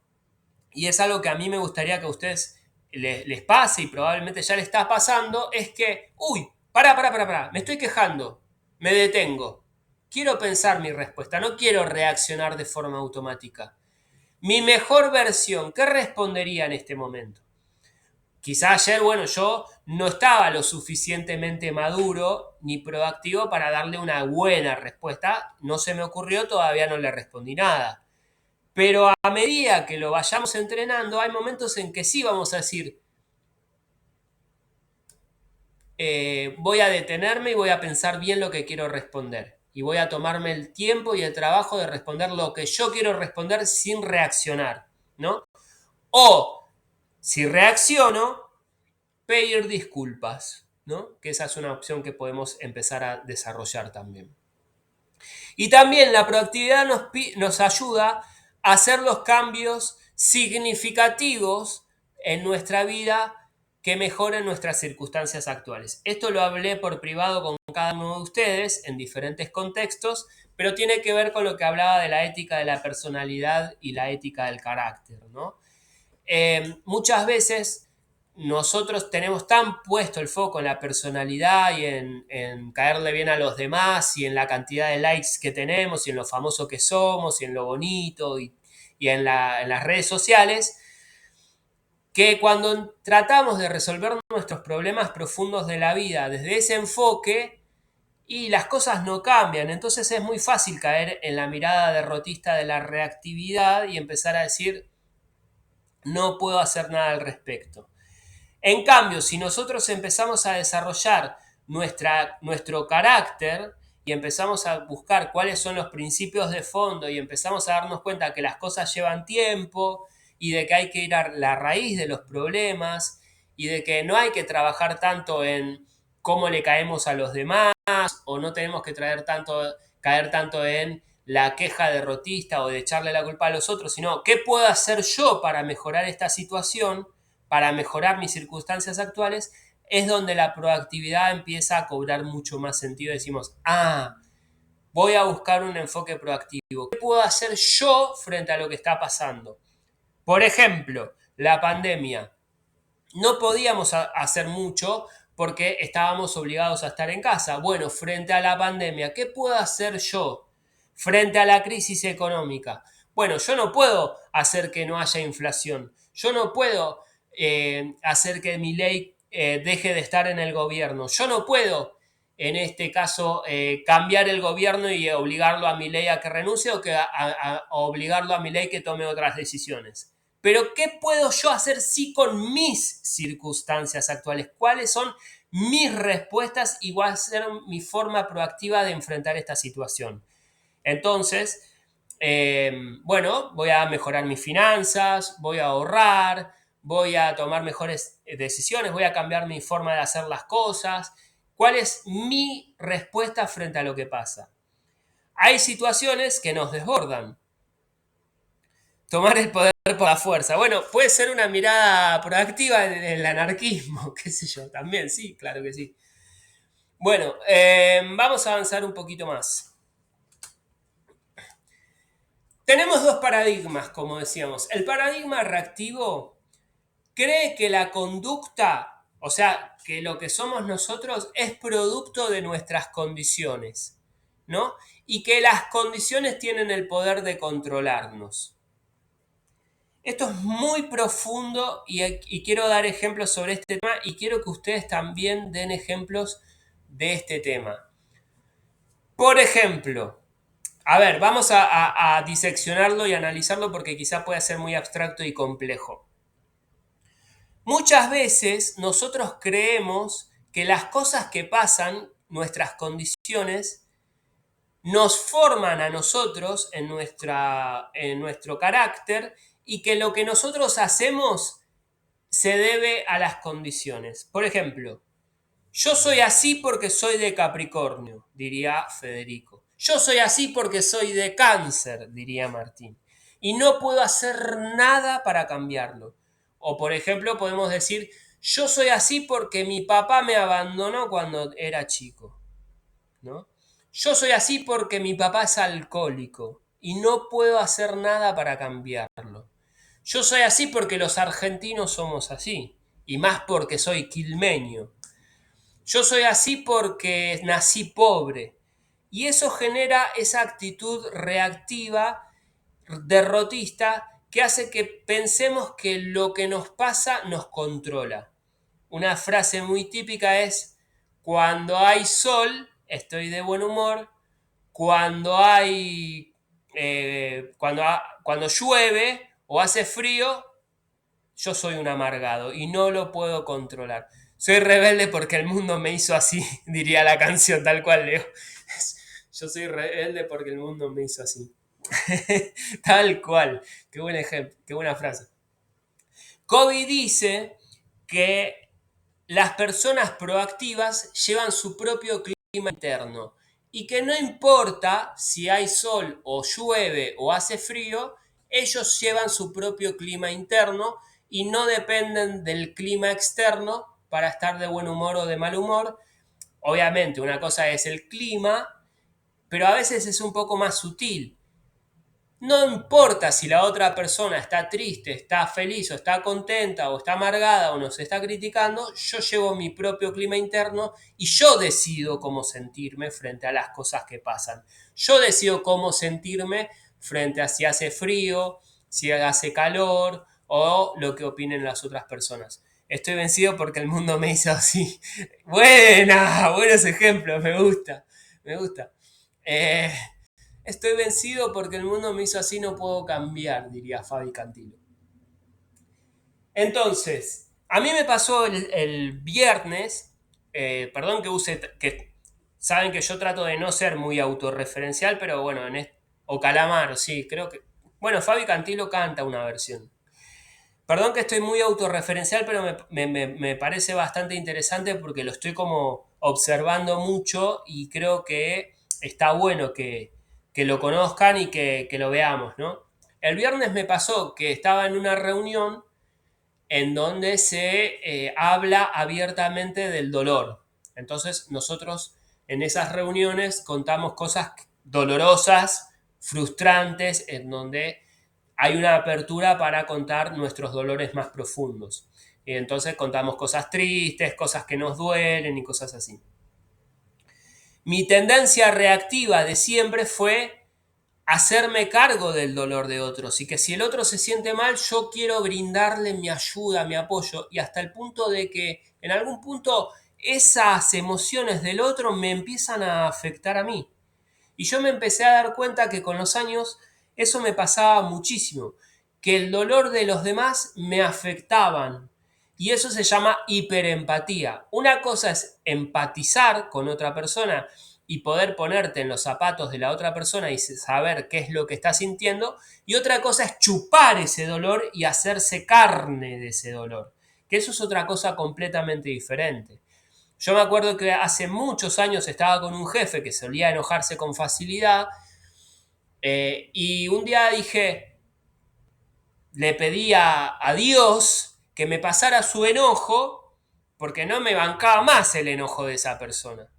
y es algo que a mí me gustaría que a ustedes les pase y probablemente ya les está pasando, es que, uy, pará, me estoy quejando, me detengo, quiero pensar mi respuesta, no quiero reaccionar de forma automática. Mi mejor versión, ¿qué respondería en este momento? Quizá ayer, bueno, yo no estaba lo suficientemente maduro ni proactivo para darle una buena respuesta. No se me ocurrió, todavía no le respondí nada. Pero a medida que lo vayamos entrenando, hay momentos en que sí vamos a decir, voy a detenerme y voy a pensar bien lo que quiero responder. Y voy a tomarme el tiempo y el trabajo de responder lo que yo quiero responder sin reaccionar, ¿no? O, si reacciono, pedir disculpas, ¿no? Que esa es una opción que podemos empezar a desarrollar también. Y también la proactividad nos ayuda a hacer los cambios significativos en nuestra vida que mejoren nuestras circunstancias actuales. Esto lo hablé por privado con cada uno de ustedes en diferentes contextos, pero tiene que ver con lo que hablaba de la ética de la personalidad y la ética del carácter, ¿no? Muchas veces nosotros tenemos tan puesto el foco en la personalidad y en caerle bien a los demás y en la cantidad de likes que tenemos y en lo famoso que somos y en lo bonito y en las redes sociales, que cuando tratamos de resolver nuestros problemas profundos de la vida desde ese enfoque y las cosas no cambian, entonces es muy fácil caer en la mirada derrotista de la reactividad y empezar a decir no puedo hacer nada al respecto. En cambio, si nosotros empezamos a desarrollar nuestro carácter y empezamos a buscar cuáles son los principios de fondo y empezamos a darnos cuenta que las cosas llevan tiempo y de que hay que ir a la raíz de los problemas y de que no hay que trabajar tanto en cómo le caemos a los demás o no tenemos que caer tanto en la queja derrotista o de echarle la culpa a los otros, sino qué puedo hacer yo para mejorar esta situación, para mejorar mis circunstancias actuales, es donde la proactividad empieza a cobrar mucho más sentido. Decimos, voy a buscar un enfoque proactivo. ¿Qué puedo hacer yo frente a lo que está pasando? Por ejemplo, la pandemia. No podíamos hacer mucho porque estábamos obligados a estar en casa. Bueno, frente a la pandemia, ¿qué puedo hacer yo? Frente a la crisis económica. Bueno, yo no puedo hacer que no haya inflación. Yo no puedo hacer que Milei deje de estar en el gobierno. Yo no puedo, en este caso, cambiar el gobierno y obligarlo a Milei a que renuncie o a obligarlo a Milei que tome otras decisiones. Pero ¿qué puedo yo hacer sí con mis circunstancias actuales? ¿Cuáles son mis respuestas y cuál va a ser mi forma proactiva de enfrentar esta situación? Entonces, bueno, voy a mejorar mis finanzas, voy a ahorrar, voy a tomar mejores decisiones, voy a cambiar mi forma de hacer las cosas. ¿Cuál es mi respuesta frente a lo que pasa? Hay situaciones que nos desbordan. Tomar el poder por la fuerza. Bueno, puede ser una mirada proactiva en el anarquismo, qué sé yo, también, sí, claro que sí. Bueno, vamos a avanzar un poquito más. Tenemos dos paradigmas, como decíamos. El paradigma reactivo cree que la conducta, o sea, que lo que somos nosotros es producto de nuestras condiciones, ¿no? Y que las condiciones tienen el poder de controlarnos. Esto es muy profundo y quiero dar ejemplos sobre este tema y quiero que ustedes también den ejemplos de este tema. Por ejemplo, a ver, vamos a diseccionarlo y analizarlo porque quizá pueda ser muy abstracto y complejo. Muchas veces nosotros creemos que las cosas que pasan, nuestras condiciones, nos forman a nosotros en nuestro carácter y que lo que nosotros hacemos se debe a las condiciones. Por ejemplo, yo soy así porque soy de Capricornio, diría Federico. Yo soy así porque soy de Cáncer, diría Martín. Y no puedo hacer nada para cambiarlo. O por ejemplo, podemos decir, yo soy así porque mi papá me abandonó cuando era chico, ¿no? Yo soy así porque mi papá es alcohólico y no puedo hacer nada para cambiarlo. Yo soy así porque los argentinos somos así, y más porque soy quilmeño. Yo soy así porque nací pobre. Y eso genera esa actitud reactiva, derrotista, que hace que pensemos que lo que nos pasa nos controla. Una frase muy típica es, cuando hay sol, estoy de buen humor, cuando hay, cuando llueve o hace frío, yo soy un amargado y no lo puedo controlar. Soy rebelde porque el mundo me hizo así, diría la canción, tal cual, Leo. Yo soy rebelde porque el mundo me hizo así. Tal cual. Qué buen ejemplo, qué buena frase. Covey dice que las personas proactivas llevan su propio clima interno y que no importa si hay sol o llueve o hace frío, ellos llevan su propio clima interno y no dependen del clima externo para estar de buen humor o de mal humor. Obviamente, una cosa es el clima, pero a veces es un poco más sutil. No importa si la otra persona está triste, está feliz o está contenta o está amargada o nos está criticando, yo llevo mi propio clima interno y yo decido cómo sentirme frente a las cosas que pasan. Yo decido cómo sentirme frente a si hace frío, si hace calor o lo que opinen las otras personas. Estoy vencido porque el mundo me hizo así. Buena, buenos ejemplos, me gusta, me gusta. Estoy vencido porque el mundo me hizo así, no puedo cambiar, diría Fabi Cantilo. Entonces, a mí me pasó el viernes, perdón que use, que saben que yo trato de no ser muy autorreferencial, pero bueno, o Calamaro, sí, creo que... Bueno, Fabi Cantilo canta una versión. Perdón que estoy muy autorreferencial, pero me parece bastante interesante porque lo estoy como observando mucho y creo que está bueno que lo conozcan y que lo veamos, ¿no? El viernes me pasó que estaba en una reunión en donde se habla abiertamente del dolor. Entonces nosotros en esas reuniones contamos cosas dolorosas, frustrantes, en donde hay una apertura para contar nuestros dolores más profundos. Y entonces contamos cosas tristes, cosas que nos duelen y cosas así. Mi tendencia reactiva de siempre fue hacerme cargo del dolor de otros y que si el otro se siente mal, yo quiero brindarle mi ayuda, mi apoyo, y hasta el punto de que en algún punto esas emociones del otro me empiezan a afectar a mí. Y yo me empecé a dar cuenta que con los años eso me pasaba muchísimo, que el dolor de los demás me afectaban. Y eso se llama hiperempatía. Una cosa es empatizar con otra persona y poder ponerte en los zapatos de la otra persona y saber qué es lo que está sintiendo. Y otra cosa es chupar ese dolor y hacerse carne de ese dolor. Que eso es otra cosa completamente diferente. Yo me acuerdo que hace muchos años estaba con un jefe que solía enojarse con facilidad, y un día dije, le pedí a Dios que me pasara su enojo porque no me bancaba más el enojo de esa persona.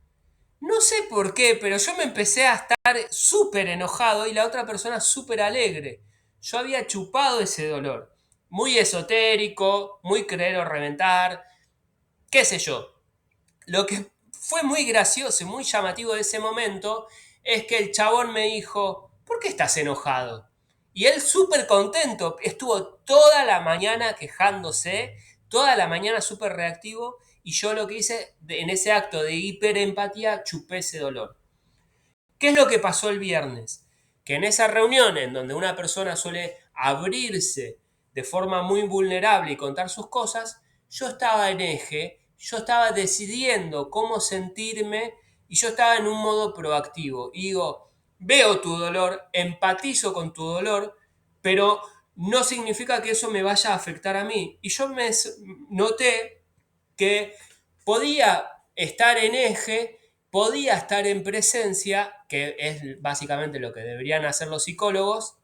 No sé por qué, pero yo me empecé a estar súper enojado y la otra persona súper alegre. Yo había chupado ese dolor. Muy esotérico, muy querer o reventar, qué sé yo. Lo que fue muy gracioso y muy llamativo de ese momento es que el chabón me dijo, ¿por qué estás enojado? Y él súper contento, estuvo toda la mañana quejándose, toda la mañana súper reactivo, y yo lo que hice en ese acto de hiperempatía, chupé ese dolor. ¿Qué es lo que pasó el viernes? Que en esa reunión en donde una persona suele abrirse de forma muy vulnerable y contar sus cosas, yo estaba en eje, yo estaba decidiendo cómo sentirme y yo estaba en un modo proactivo. Y digo, veo tu dolor, empatizo con tu dolor, pero no significa que eso me vaya a afectar a mí. Y yo me noté que podía estar en eje, podía estar en presencia, que es básicamente lo que deberían hacer los psicólogos,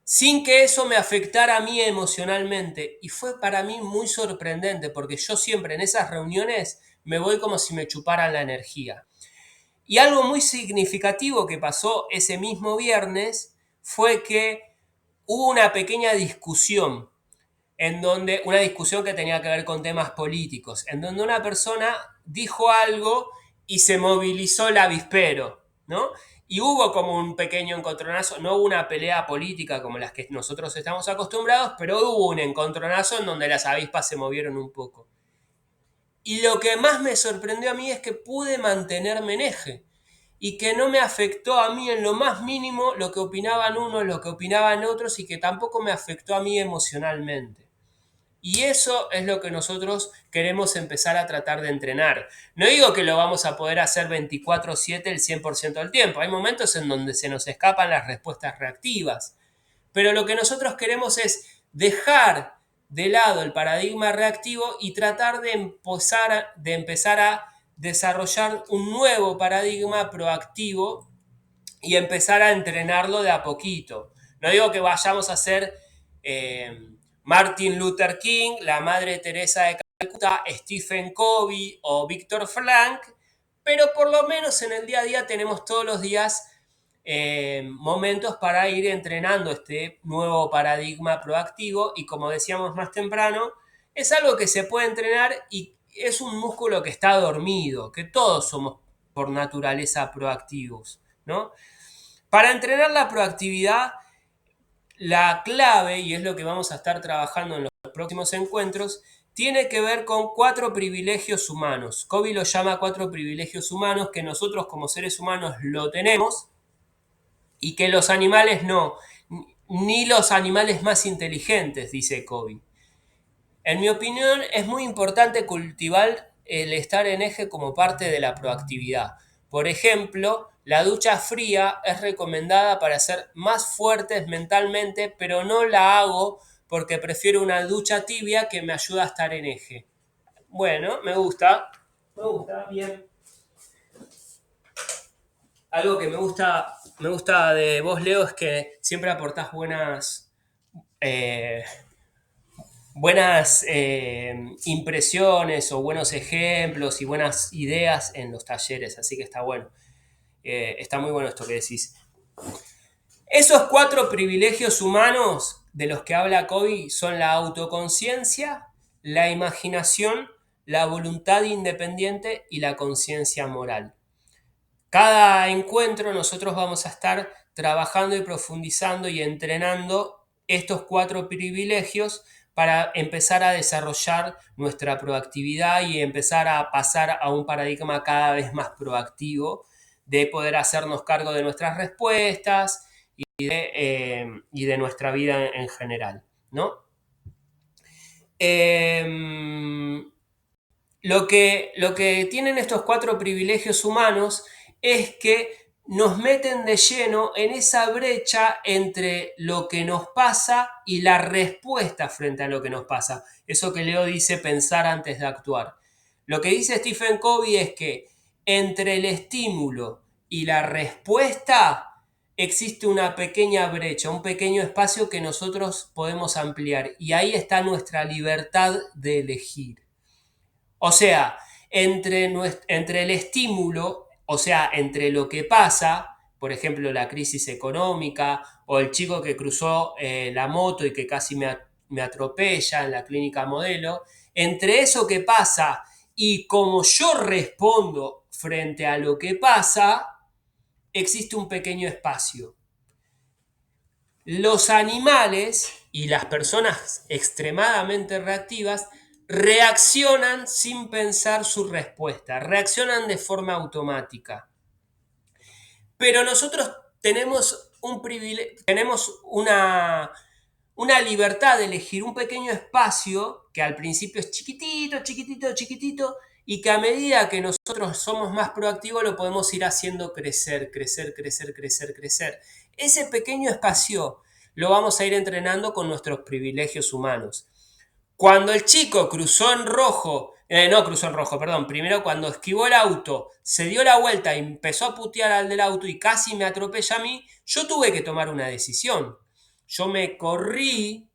sin que eso me afectara a mí emocionalmente. Y fue para mí muy sorprendente, porque yo siempre en esas reuniones me voy como si me chuparan la energía. Y algo muy significativo que pasó ese mismo viernes fue que hubo una pequeña discusión en donde una discusión que tenía que ver con temas políticos, en donde una persona dijo algo y se movilizó el avispero, ¿no? Y hubo como un pequeño encontronazo, no hubo una pelea política como las que nosotros estamos acostumbrados, pero hubo un encontronazo en donde las avispas se movieron un poco. Y lo que más me sorprendió a mí es que pude mantenerme en eje y que no me afectó a mí en lo más mínimo lo que opinaban unos, lo que opinaban otros, y que tampoco me afectó a mí emocionalmente. Y eso es lo que nosotros queremos empezar a tratar de entrenar. No digo que lo vamos a poder hacer 24/7 el 100% del tiempo. Hay momentos en donde se nos escapan las respuestas reactivas. Pero lo que nosotros queremos es dejar de lado el paradigma reactivo y tratar de empezar a desarrollar un nuevo paradigma proactivo y empezar a entrenarlo de a poquito. No digo que vayamos a ser Martin Luther King, la Madre Teresa de Calcuta, Stephen Covey o Víctor Frank, pero por lo menos en el día a día tenemos todos los días momentos para ir entrenando este nuevo paradigma proactivo, y como decíamos más temprano, es algo que se puede entrenar y es un músculo que está dormido, que todos somos por naturaleza proactivos, ¿no? Para entrenar la proactividad, la clave, y es lo que vamos a estar trabajando en los próximos encuentros, tiene que ver con 4 privilegios humanos. Covey lo llama 4 privilegios humanos que nosotros como seres humanos lo tenemos y que los animales no, ni los animales más inteligentes, dice Covey. En mi opinión, es muy importante cultivar el estar en eje como parte de la proactividad. Por ejemplo, la ducha fría es recomendada para ser más fuertes mentalmente, pero no la hago porque prefiero una ducha tibia que me ayuda a estar en eje. Bueno, me gusta, bien. Algo que me gusta de vos, Leo, es que siempre aportás eh, buenas impresiones o buenos ejemplos y buenas ideas en los talleres, así que está bueno. Está muy bueno esto que decís. Esos 4 privilegios humanos de los que habla Covey son la autoconciencia, la imaginación, la voluntad independiente y la conciencia moral. Cada encuentro nosotros vamos a estar trabajando y profundizando y entrenando estos 4 privilegios para empezar a desarrollar nuestra proactividad y empezar a pasar a un paradigma cada vez más proactivo de poder hacernos cargo de nuestras respuestas y de nuestra vida en general, ¿no? Lo que tienen estos 4 privilegios humanos es que nos meten de lleno en esa brecha entre lo que nos pasa y la respuesta frente a lo que nos pasa. Eso que Leo dice, pensar antes de actuar. Lo que dice Stephen Covey es que entre el estímulo y la respuesta existe una pequeña brecha, un pequeño espacio que nosotros podemos ampliar. Y ahí está nuestra libertad de elegir. O sea, entre el estímulo, o sea, entre lo que pasa, por ejemplo, la crisis económica o el chico que cruzó la moto y que casi me atropella en la clínica modelo, entre eso que pasa y cómo yo respondo frente a lo que pasa, existe un pequeño espacio. Los animales y las personas extremadamente reactivas reaccionan sin pensar su respuesta, reaccionan de forma automática. Pero nosotros tenemos una libertad de elegir un pequeño espacio que al principio es chiquitito, chiquitito, chiquitito, y que a medida que nosotros somos más proactivos lo podemos ir haciendo crecer, crecer, crecer, crecer, crecer. Ese pequeño espacio lo vamos a ir entrenando con nuestros privilegios humanos. Cuando el chico cruzó en rojo, no cruzó en rojo, perdón, primero cuando esquivó el auto, se dio la vuelta y empezó a putear al del auto y casi me atropella a mí, yo tuve que tomar una decisión. Yo me corrí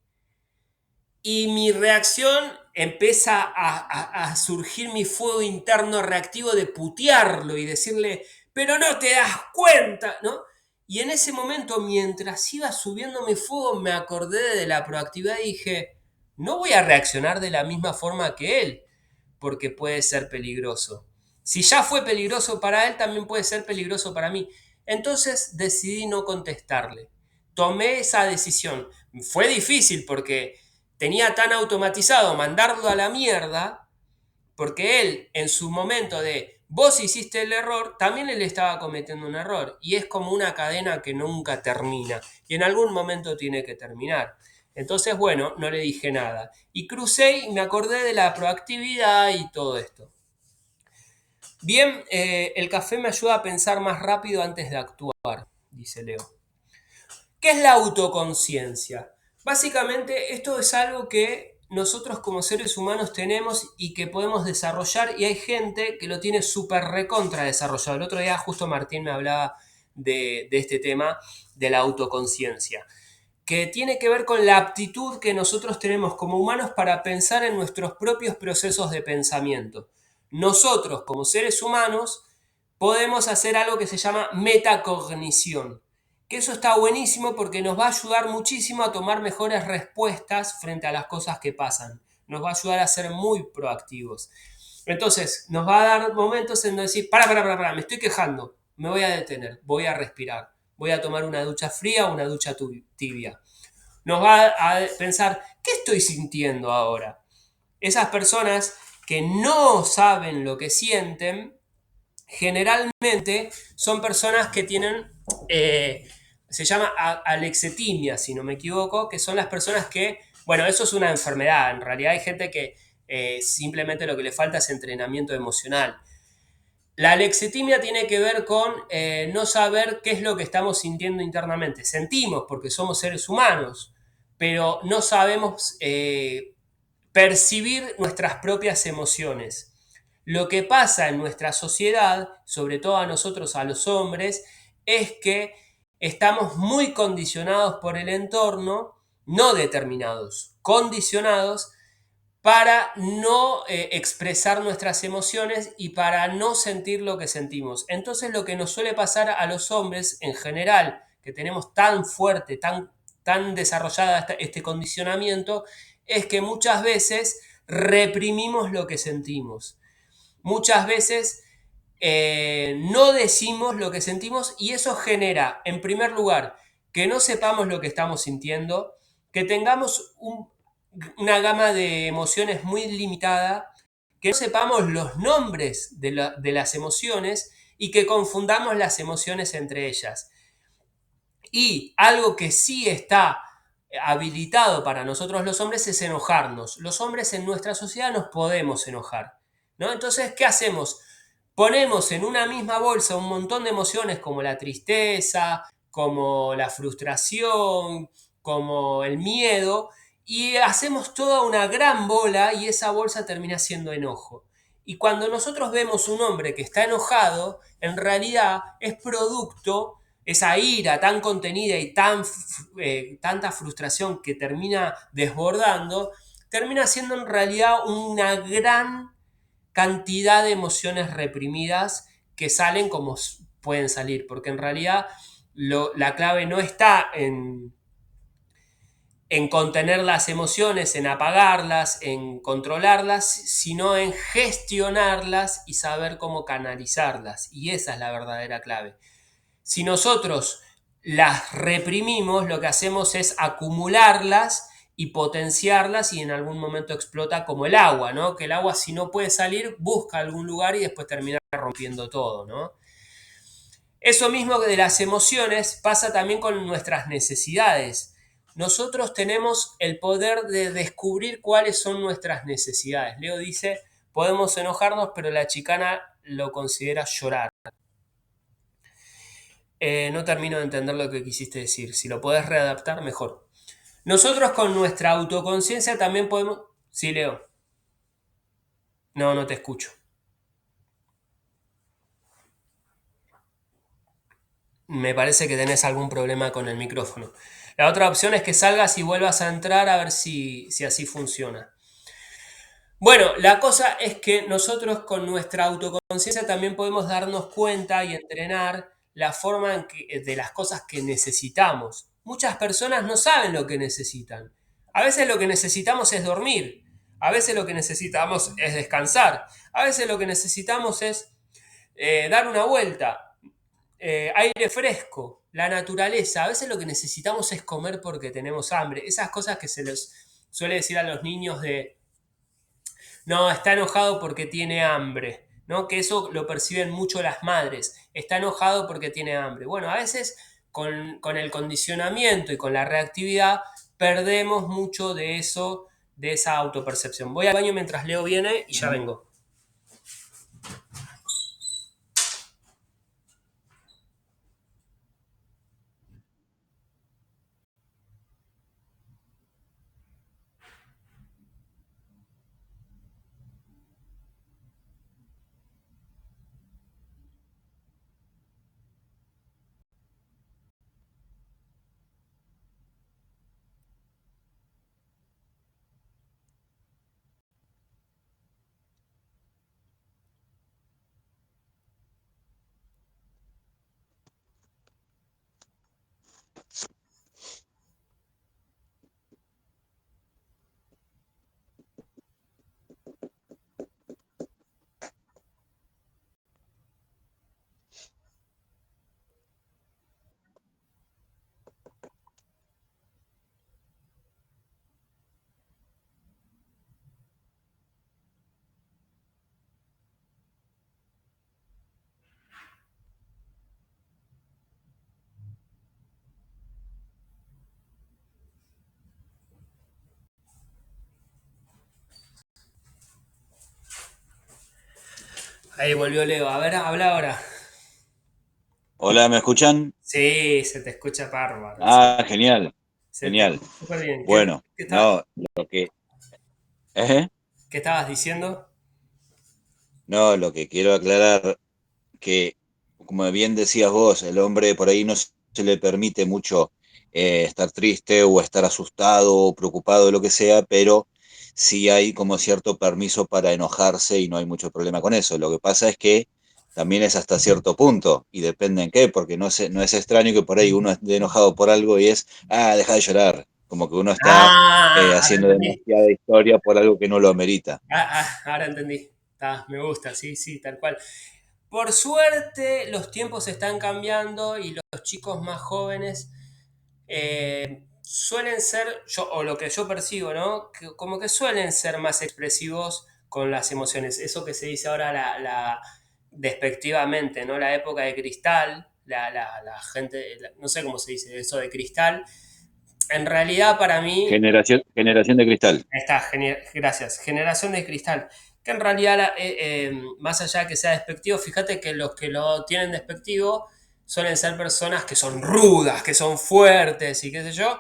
y mi reacción empieza a surgir mi fuego interno reactivo de putearlo y decirle, pero no te das cuenta, ¿no? Y en ese momento, mientras iba subiendo mi fuego, me acordé de la proactividad y dije, no voy a reaccionar de la misma forma que él, porque puede ser peligroso. Si ya fue peligroso para él, también puede ser peligroso para mí. Entonces decidí no contestarle. Tomé esa decisión. Fue difícil porque tenía tan automatizado mandarlo a la mierda, porque él en su momento de vos hiciste el error, también él estaba cometiendo un error. Y es como una cadena que nunca termina. Y en algún momento tiene que terminar. Entonces, bueno, no le dije nada. Y crucé y me acordé de la proactividad y todo esto. Bien, el café me ayuda a pensar más rápido antes de actuar, dice Leo. ¿Qué es la autoconciencia? Básicamente esto es algo que nosotros como seres humanos tenemos y que podemos desarrollar, y hay gente que lo tiene súper recontra desarrollado. El otro día justo Martín me hablaba de este tema de la autoconciencia, que tiene que ver con la aptitud que nosotros tenemos como humanos para pensar en nuestros propios procesos de pensamiento. Nosotros como seres humanos podemos hacer algo que se llama metacognición, que eso está buenísimo porque nos va a ayudar muchísimo a tomar mejores respuestas frente a las cosas que pasan. Nos va a ayudar a ser muy proactivos. Entonces, nos va a dar momentos en decir, para, me estoy quejando, me voy a detener, voy a respirar, voy a tomar una ducha fría o una ducha tibia. Nos va a pensar, ¿qué estoy sintiendo ahora? Esas personas que no saben lo que sienten, generalmente son personas que tienen, se llama alexetimia, si no me equivoco, que son las personas que, bueno, eso es una enfermedad, en realidad hay gente que simplemente lo que le falta es entrenamiento emocional. La alexetimia tiene que ver con no saber qué es lo que estamos sintiendo internamente. Sentimos porque somos seres humanos, pero no sabemos percibir nuestras propias emociones. Lo que pasa en nuestra sociedad, sobre todo a nosotros, a los hombres, es que estamos muy condicionados por el entorno, no determinados, condicionados para no expresar nuestras emociones y para no sentir lo que sentimos. Entonces lo que nos suele pasar a los hombres en general, que tenemos tan fuerte, tan desarrollada este condicionamiento, es que muchas veces reprimimos lo que sentimos. Muchas veces no decimos lo que sentimos y eso genera, en primer lugar, que no sepamos lo que estamos sintiendo, que tengamos una gama de emociones muy limitada, que no sepamos los nombres de las emociones y que confundamos las emociones entre ellas. Y algo que sí está habilitado para nosotros los hombres es enojarnos. Los hombres en nuestra sociedad nos podemos enojar, ¿no? Entonces, ¿qué hacemos? Ponemos en una misma bolsa un montón de emociones como la tristeza, como la frustración, como el miedo, y hacemos toda una gran bola y esa bolsa termina siendo enojo. Y cuando nosotros vemos un hombre que está enojado, en realidad es producto, esa ira tan contenida y tanta frustración que termina desbordando, termina siendo en realidad una gran cantidad de emociones reprimidas que salen como pueden salir, porque en realidad la clave no está en contener las emociones, en apagarlas, en controlarlas, sino en gestionarlas y saber cómo canalizarlas. Y esa es la verdadera clave. Si nosotros las reprimimos, lo que hacemos es acumularlas y potenciarlas y en algún momento explota como el agua, ¿no? Que el agua si no puede salir, busca algún lugar y después termina rompiendo todo, ¿no? Eso mismo de las emociones pasa también con nuestras necesidades. Nosotros tenemos el poder de descubrir cuáles son nuestras necesidades. Leo dice, podemos enojarnos, pero la chicana lo considera llorar. No termino de entender lo que quisiste decir. Si lo podés readaptar, mejor. Nosotros con nuestra autoconciencia también podemos... Sí, Leo. No, no te escucho. Me parece que tenés algún problema con el micrófono. La otra opción es que salgas y vuelvas a entrar a ver si así funciona. Bueno, la cosa es que nosotros con nuestra autoconciencia también podemos darnos cuenta y entrenar la forma de las cosas que necesitamos. Muchas personas no saben lo que necesitan. A veces lo que necesitamos es dormir. A veces lo que necesitamos es descansar. A veces lo que necesitamos es dar una vuelta, aire fresco, la naturaleza. A veces lo que necesitamos es comer porque tenemos hambre. Esas cosas que se les suele decir a los niños de no, está enojado porque tiene hambre, ¿no? Que eso lo perciben mucho las madres. Está enojado porque tiene hambre. Bueno, a veces con el condicionamiento y con la reactividad perdemos mucho de eso, de esa autopercepción. Voy al baño mientras Leo viene y ya vengo. Ahí volvió Leo. A ver, habla ahora. Hola, ¿me escuchan? Sí, se te escucha bárbaro. Ah, genial, Se te genial. escucha súper bien. Bueno, ¿Qué, no, lo que, ¿eh? qué estabas diciendo? No, lo que quiero aclarar que, como bien decías vos, el hombre por ahí no se le permite mucho estar triste o estar asustado o preocupado, lo que sea, pero sí hay como cierto permiso para enojarse y no hay mucho problema con eso. Lo que pasa es que también es hasta cierto punto y depende en qué, porque no es extraño que por ahí uno esté enojado por algo y es, deja de llorar, como que uno está Ahora haciendo entendí. demasiada historia por algo que no lo amerita. Ahora entendí. Me gusta, sí, sí, tal cual. Por suerte, los tiempos están cambiando y los chicos más jóvenes suelen ser, o lo que yo percibo, ¿no? Como que suelen ser más expresivos con las emociones. Eso que se dice ahora despectivamente, ¿no? La época de cristal, la gente, no sé cómo se dice eso de cristal. En realidad, para mí, Generación de cristal. gracias, generación de cristal. Que en realidad, más allá de que sea despectivo, fíjate que los que lo tienen despectivo suelen ser personas que son rudas, que son fuertes y qué sé yo.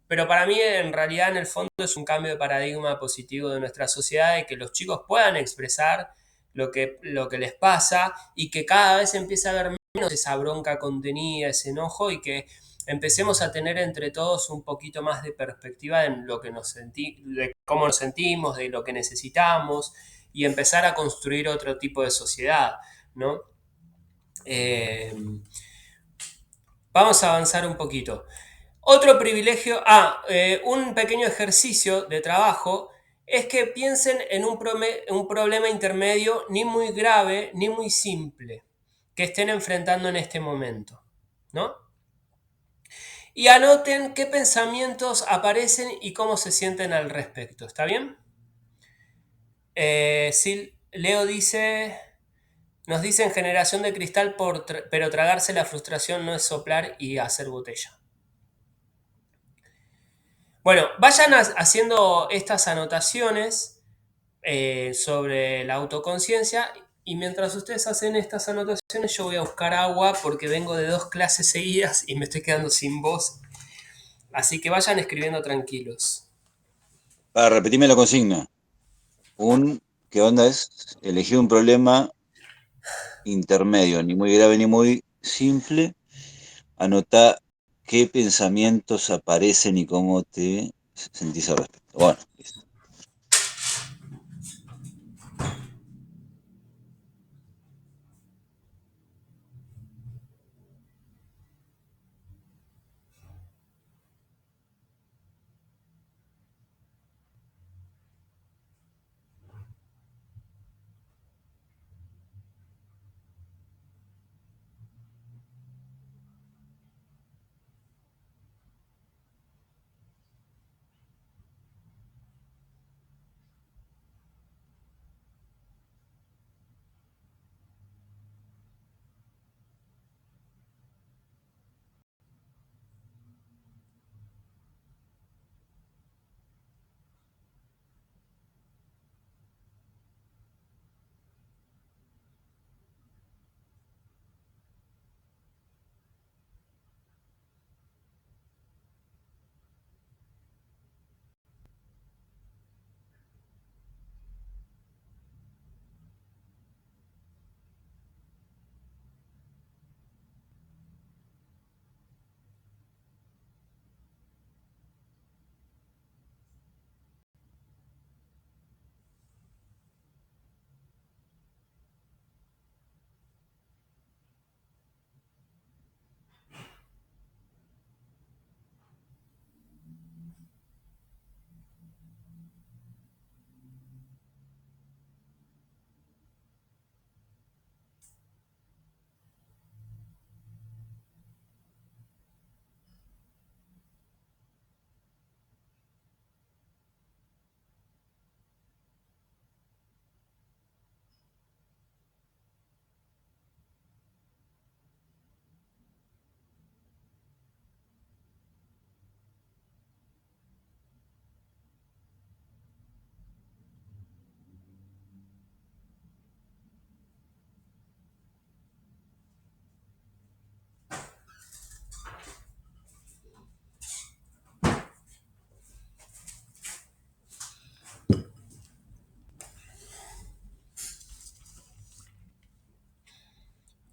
Pero para mí, en realidad, en el fondo, es un cambio de paradigma positivo de nuestra sociedad, de que los chicos puedan expresar lo que les pasa y que cada vez empiece a haber menos esa bronca contenida, ese enojo y que empecemos a tener entre todos un poquito más de perspectiva en lo que de cómo nos sentimos, de lo que necesitamos y empezar a construir otro tipo de sociedad, ¿no? Eh, Vamos a avanzar un poquito. Otro privilegio, un pequeño ejercicio de trabajo es que piensen en un problema intermedio ni muy grave ni muy simple que estén enfrentando en este momento, ¿no? Y anoten qué pensamientos aparecen y cómo se sienten al respecto. ¿Está bien? Sí, Leo dice, nos dicen generación de cristal, pero tragarse la frustración no es soplar y hacer botella. Bueno, vayan haciendo estas anotaciones sobre la autoconciencia y mientras ustedes hacen estas anotaciones yo voy a buscar agua porque vengo de 2 clases seguidas y me estoy quedando sin voz. Así que vayan escribiendo tranquilos. Repetime la consigna. ¿Qué onda es? Elegir un problema intermedio, ni muy grave ni muy simple. Anota qué pensamientos aparecen y cómo te sentís al respecto. Bueno, listo.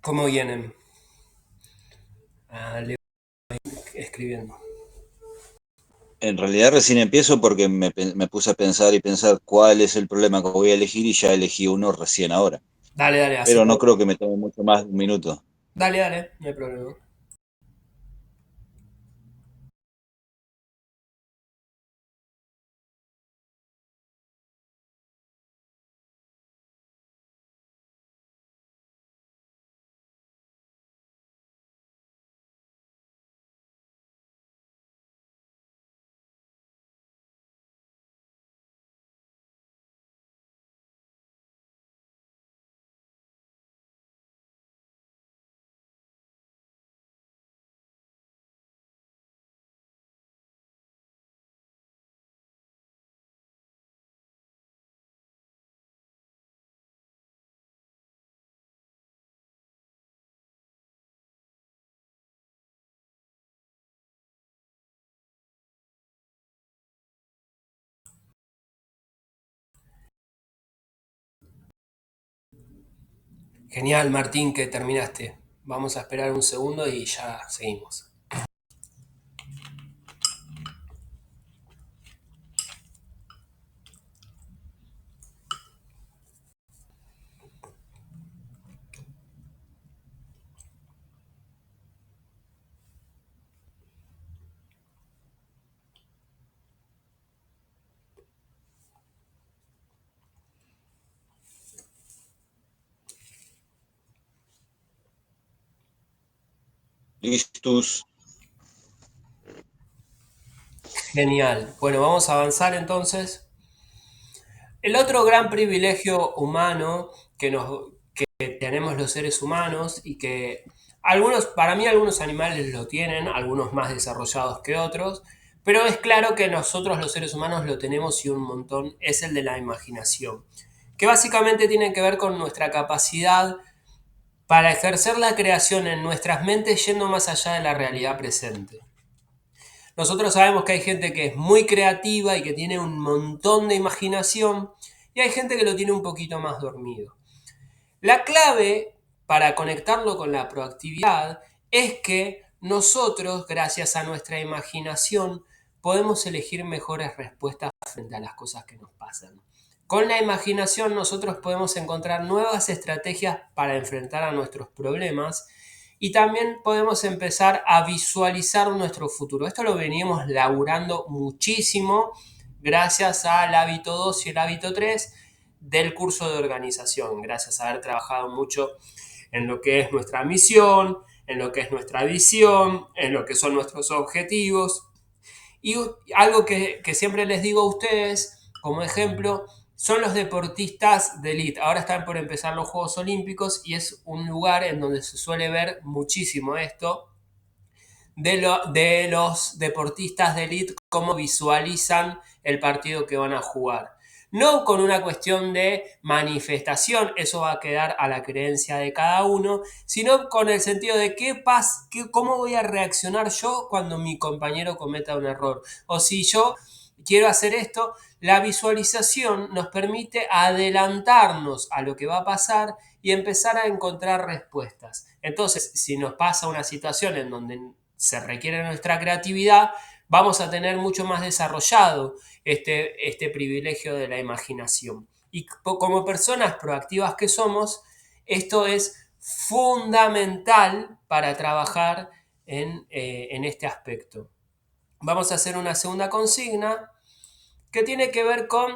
¿Cómo vienen? Leo escribiendo. En realidad recién empiezo porque me puse a pensar y pensar cuál es el problema que voy a elegir y ya elegí uno recién ahora. Dale, dale, Pero no creo que me tome mucho más de un minuto. dale, dale, no hay problema. Genial, Martín, que terminaste. Vamos a esperar un segundo y ya seguimos. Listus. Genial. Bueno, vamos a avanzar entonces. El otro gran privilegio humano que tenemos los seres humanos y que algunos, para mí algunos animales lo tienen, algunos más desarrollados que otros, pero es claro que nosotros los seres humanos lo tenemos y un montón, es el de la imaginación, que básicamente tiene que ver con nuestra capacidad para ejercer la creación en nuestras mentes yendo más allá de la realidad presente. Nosotros sabemos que hay gente que es muy creativa y que tiene un montón de imaginación y hay gente que lo tiene un poquito más dormido. La clave para conectarlo con la proactividad es que nosotros, gracias a nuestra imaginación, podemos elegir mejores respuestas frente a las cosas que nos pasan. Con la imaginación nosotros podemos encontrar nuevas estrategias para enfrentar a nuestros problemas y también podemos empezar a visualizar nuestro futuro. Esto lo venimos laburando muchísimo gracias al hábito 2 y el hábito 3 del curso de organización, gracias a haber trabajado mucho en lo que es nuestra misión, en lo que es nuestra visión, en lo que son nuestros objetivos. Y algo que siempre les digo a ustedes, como ejemplo, son los deportistas de élite. Ahora están por empezar los Juegos Olímpicos y es un lugar en donde se suele ver muchísimo esto de los deportistas de élite, cómo visualizan el partido que van a jugar. No con una cuestión de manifestación, eso va a quedar a la creencia de cada uno, sino con el sentido de cómo voy a reaccionar yo cuando mi compañero cometa un error. O si yo quiero hacer esto, la visualización nos permite adelantarnos a lo que va a pasar y empezar a encontrar respuestas. Entonces, si nos pasa una situación en donde se requiere nuestra creatividad, vamos a tener mucho más desarrollado este privilegio de la imaginación. Y como personas proactivas que somos, esto es fundamental para trabajar en este aspecto. Vamos a hacer una segunda consigna que tiene que ver con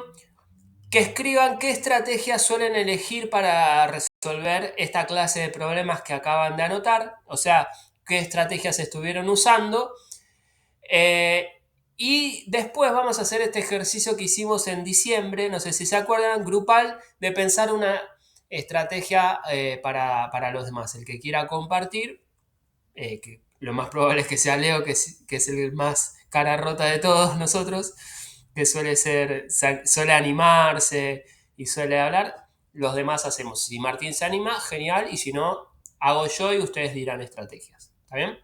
que escriban qué estrategias suelen elegir para resolver esta clase de problemas que acaban de anotar, o sea, qué estrategias estuvieron usando. Eh, y después vamos a hacer este ejercicio que hicimos en diciembre, no sé si se acuerdan, grupal, de pensar una estrategia para los demás. El que quiera compartir, que lo más probable es que sea Leo, que es el más cara rota de todos nosotros, que suele animarse y suele hablar. Los demás hacemos. Si Martín se anima, genial, y si no, hago yo y ustedes dirán estrategias. ¿Está bien?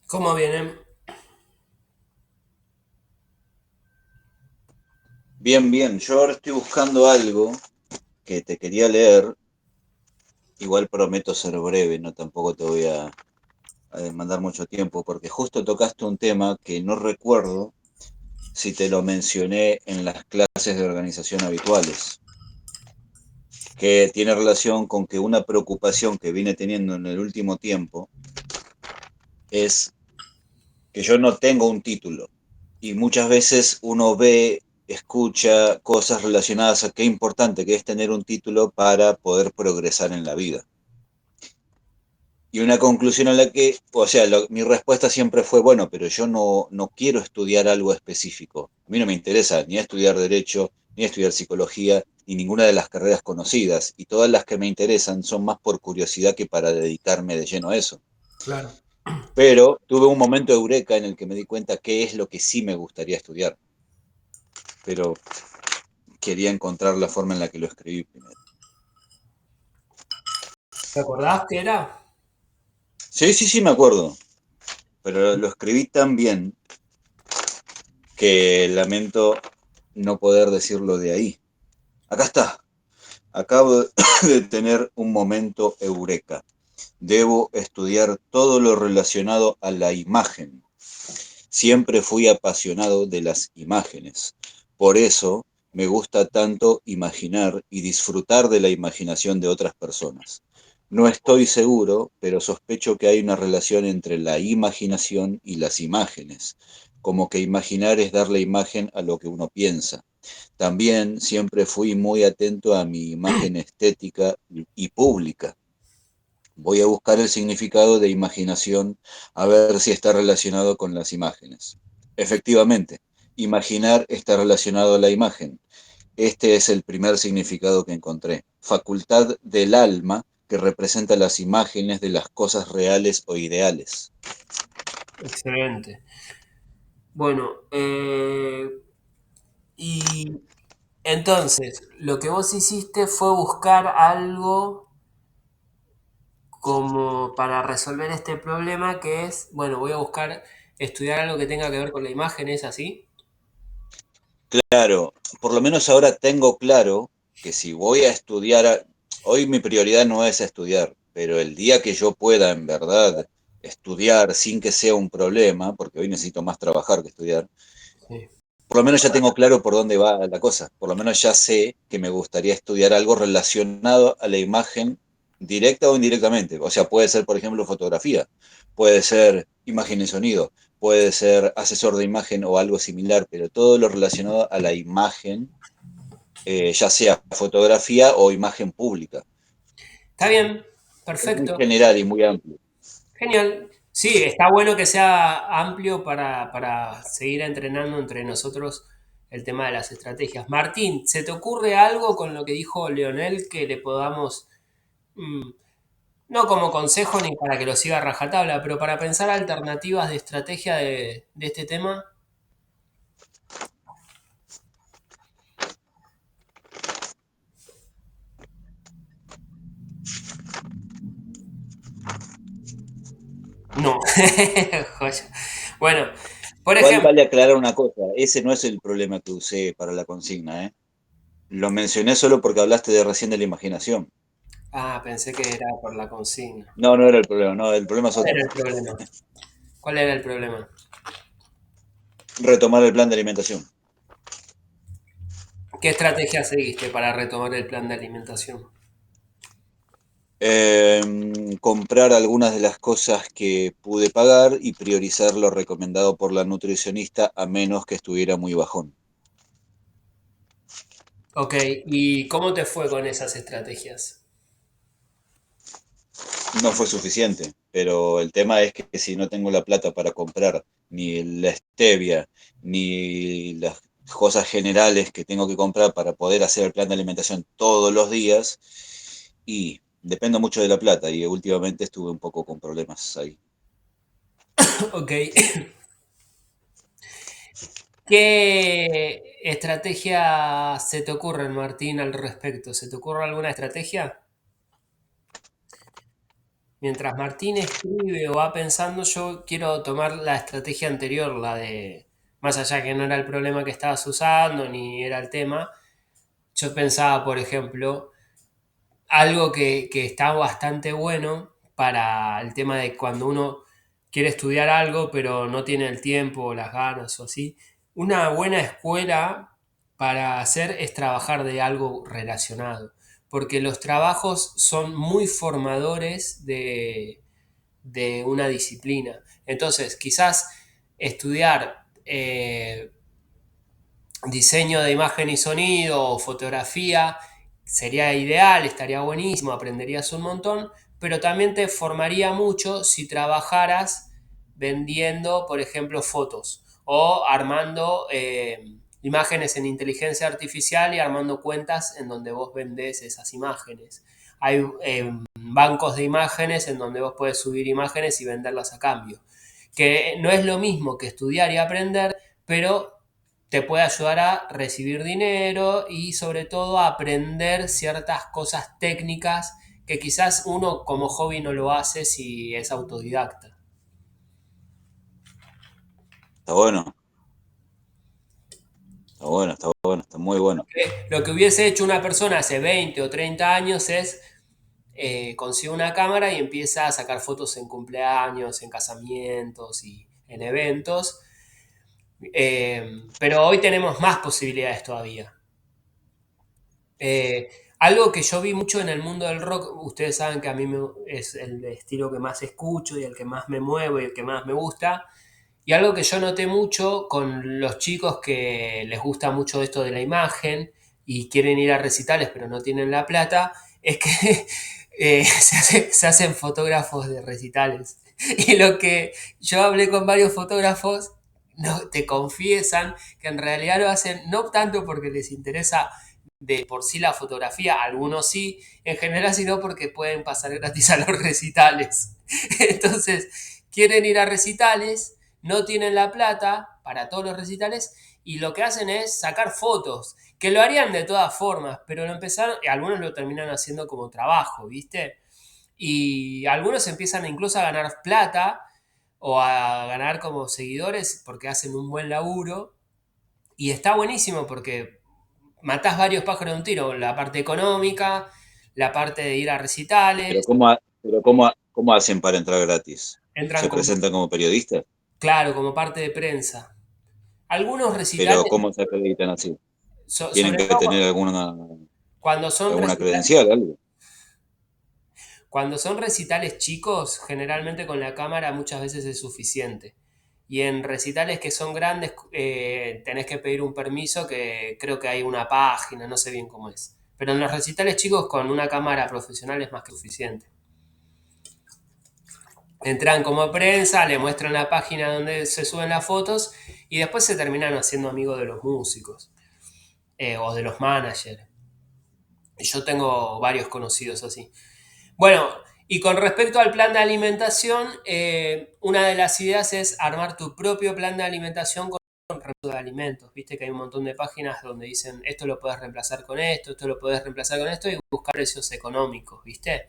¿Cómo vienen? Bien, bien. Yo ahora estoy buscando algo que te quería leer. Igual prometo ser breve, no tampoco te voy a demandar mucho tiempo, porque justo tocaste un tema que no recuerdo si te lo mencioné en las clases de organización habituales, que tiene relación con que una preocupación que vine teniendo en el último tiempo es que yo no tengo un título y muchas veces uno ve, escucha cosas relacionadas a qué importante que es tener un título para poder progresar en la vida. Y una conclusión a la que, o sea, mi respuesta siempre fue, bueno, pero yo no quiero estudiar algo específico. A mí no me interesa ni estudiar derecho, ni estudiar psicología, ni ninguna de las carreras conocidas. Y todas las que me interesan son más por curiosidad que para dedicarme de lleno a eso. Claro. Pero tuve un momento de eureka en el que me di cuenta qué es lo que sí me gustaría estudiar. Pero quería encontrar la forma en la que lo escribí primero. ¿Te acordás qué era? Sí, sí, sí, me acuerdo. Pero lo escribí tan bien que lamento no poder decirlo de ahí. Acá está. Acabo de tener un momento eureka. Debo estudiar todo lo relacionado a la imagen. Siempre fui apasionado de las imágenes. Por eso me gusta tanto imaginar y disfrutar de la imaginación de otras personas. No estoy seguro, pero sospecho que hay una relación entre la imaginación y las imágenes, como que imaginar es darle imagen a lo que uno piensa. También siempre fui muy atento a mi imagen estética y pública. Voy a buscar el significado de imaginación a ver si está relacionado con las imágenes. Efectivamente, imaginar está relacionado a la imagen. Este es el primer significado que encontré. Facultad del alma que representa las imágenes de las cosas reales o ideales. Excelente. Bueno, y entonces, lo que vos hiciste fue buscar algo como para resolver este problema que es, bueno, voy a buscar estudiar algo que tenga que ver con la imagen, ¿es así? Claro, por lo menos ahora tengo claro que si voy a estudiar, hoy mi prioridad no es estudiar, pero el día que yo pueda en verdad estudiar sin que sea un problema, porque hoy necesito más trabajar que estudiar, Sí. por lo menos ya tengo claro por dónde va la cosa, por lo menos ya sé que me gustaría estudiar algo relacionado a la imagen directa o indirectamente, o sea, puede ser, por ejemplo, fotografía, puede ser imagen y sonido, puede ser asesor de imagen o algo similar, pero todo lo relacionado a la imagen, ya sea fotografía o imagen pública. Está bien, Es muy perfecto, general y muy amplio. genial. Sí, está bueno que sea amplio para seguir entrenando entre nosotros el tema de las estrategias. Martín, ¿se te ocurre algo con lo que dijo Leonel que le podamos, mm, no como consejo ni para que lo siga a rajatabla, pero para pensar alternativas de estrategia de este tema? No. Joya. Bueno, por Igual ejemplo. vale aclarar una cosa, ese no es el problema que usé para la consigna, ¿eh? Lo mencioné solo porque hablaste de recién de la imaginación. Ah, pensé que era por la consigna. No, no era el problema, no, el problema es ¿Cuál otro. era el problema? ¿Cuál era el problema? Retomar el plan de alimentación. ¿Qué estrategia seguiste para retomar el plan de alimentación? Comprar algunas de las cosas que pude pagar y priorizar lo recomendado por la nutricionista a menos que estuviera muy bajón. Ok, ¿y cómo te fue con esas estrategias? No fue suficiente, pero el tema es que si no tengo la plata para comprar ni la stevia, ni las cosas generales que tengo que comprar para poder hacer el plan de alimentación todos los días, y dependo mucho de la plata y últimamente estuve un poco con problemas ahí. Ok, ¿qué estrategia se te ocurre, Martín, al respecto? ¿Se te ocurre alguna estrategia? Mientras Martín escribe o va pensando, yo quiero tomar la estrategia anterior, la de, más allá que no era el problema que estabas usando, ni era el tema, yo pensaba, por ejemplo, algo que está bastante bueno para el tema de cuando uno quiere estudiar algo, pero no tiene el tiempo o las ganas o así. Una buena escuela para hacer es trabajar de algo relacionado, porque los trabajos son muy formadores de una disciplina. Entonces, quizás estudiar diseño de imagen y sonido o fotografía sería ideal, estaría buenísimo, aprenderías un montón, pero también te formaría mucho si trabajaras vendiendo, por ejemplo, fotos o armando imágenes en inteligencia artificial y armando cuentas en donde vos vendés esas imágenes. Hay bancos de imágenes en donde vos podés subir imágenes y venderlas a cambio. Que no es lo mismo que estudiar y aprender, pero te puede ayudar a recibir dinero y sobre todo a aprender ciertas cosas técnicas que quizás uno como hobby no lo hace si es autodidacta. Está bueno, está bueno, está bueno, está muy bueno. Lo que hubiese hecho una persona hace 20 o 30 años es consigue una cámara y empieza a sacar fotos en cumpleaños, en casamientos y en eventos. Pero hoy tenemos más posibilidades todavía. Eh, Algo que yo vi mucho en el mundo del rock, ustedes saben que a mí es el estilo que más escucho y el que más me muevo y el que más me gusta. Y algo que yo noté mucho con los chicos que les gusta mucho esto de la imagen y quieren ir a recitales pero no tienen la plata, es que se hacen fotógrafos de recitales. Y lo que yo hablé con varios fotógrafos, no, te confiesan que en realidad lo hacen no tanto porque les interesa de por sí la fotografía, algunos sí, en general, sino porque pueden pasar gratis a los recitales. Entonces, quieren ir a recitales, no tienen la plata para todos los recitales y lo que hacen es sacar fotos, que lo harían de todas formas, pero lo empezaron, y algunos lo terminan haciendo como trabajo, ¿viste? Y algunos empiezan incluso a ganar plata o a ganar como seguidores porque hacen un buen laburo y está buenísimo porque matás varios pájaros de un tiro, la parte económica, la parte de ir a Pero recitales, ¿cómo hacen para entrar gratis? entran ¿Se como, presentan como periodistas? claro, como parte de prensa. Algunos Pero recitales, ¿cómo se acreditan así? ¿Tienen sobre que todo tener cuando son alguna recitales, credencial, algo? cuando son recitales chicos, generalmente con la cámara muchas veces es suficiente. Y en recitales que son grandes, tenés que pedir un permiso que creo que hay una página, no sé bien cómo es. Pero en los recitales chicos con una cámara profesional es más que suficiente. Entran como prensa, le muestran la página donde se suben las fotos y después se terminan haciendo amigos de los músicos o de los managers. Y yo tengo varios conocidos así. Bueno, y con respecto al plan de alimentación, una de las ideas es armar tu propio plan de alimentación con resto de alimentos. Viste que hay un montón de páginas donde dicen esto lo puedes reemplazar con esto lo puedes reemplazar con esto y buscar precios económicos, ¿viste?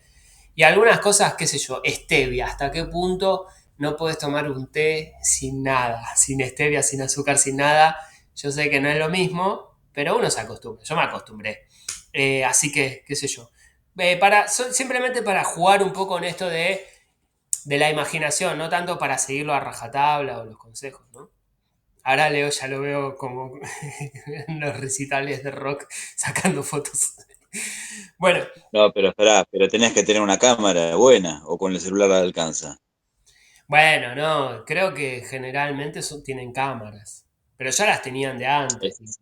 Y algunas cosas, qué sé yo, stevia, hasta qué punto no puedes tomar un té sin nada, sin stevia, sin azúcar, sin nada. Yo sé que no es lo mismo, pero uno se acostumbra, yo me acostumbré. Así que, qué sé yo. Simplemente para jugar un poco en esto de la imaginación, no tanto para seguirlo a rajatabla o los consejos, ¿no? Ahora Leo ya lo veo como en los recitales de rock sacando fotos. Bueno, No, pero esperá, pero tenés que tener una cámara buena o con el celular alcanza. bueno, no, creo que generalmente tienen cámaras, pero ya las tenían de antes. Es-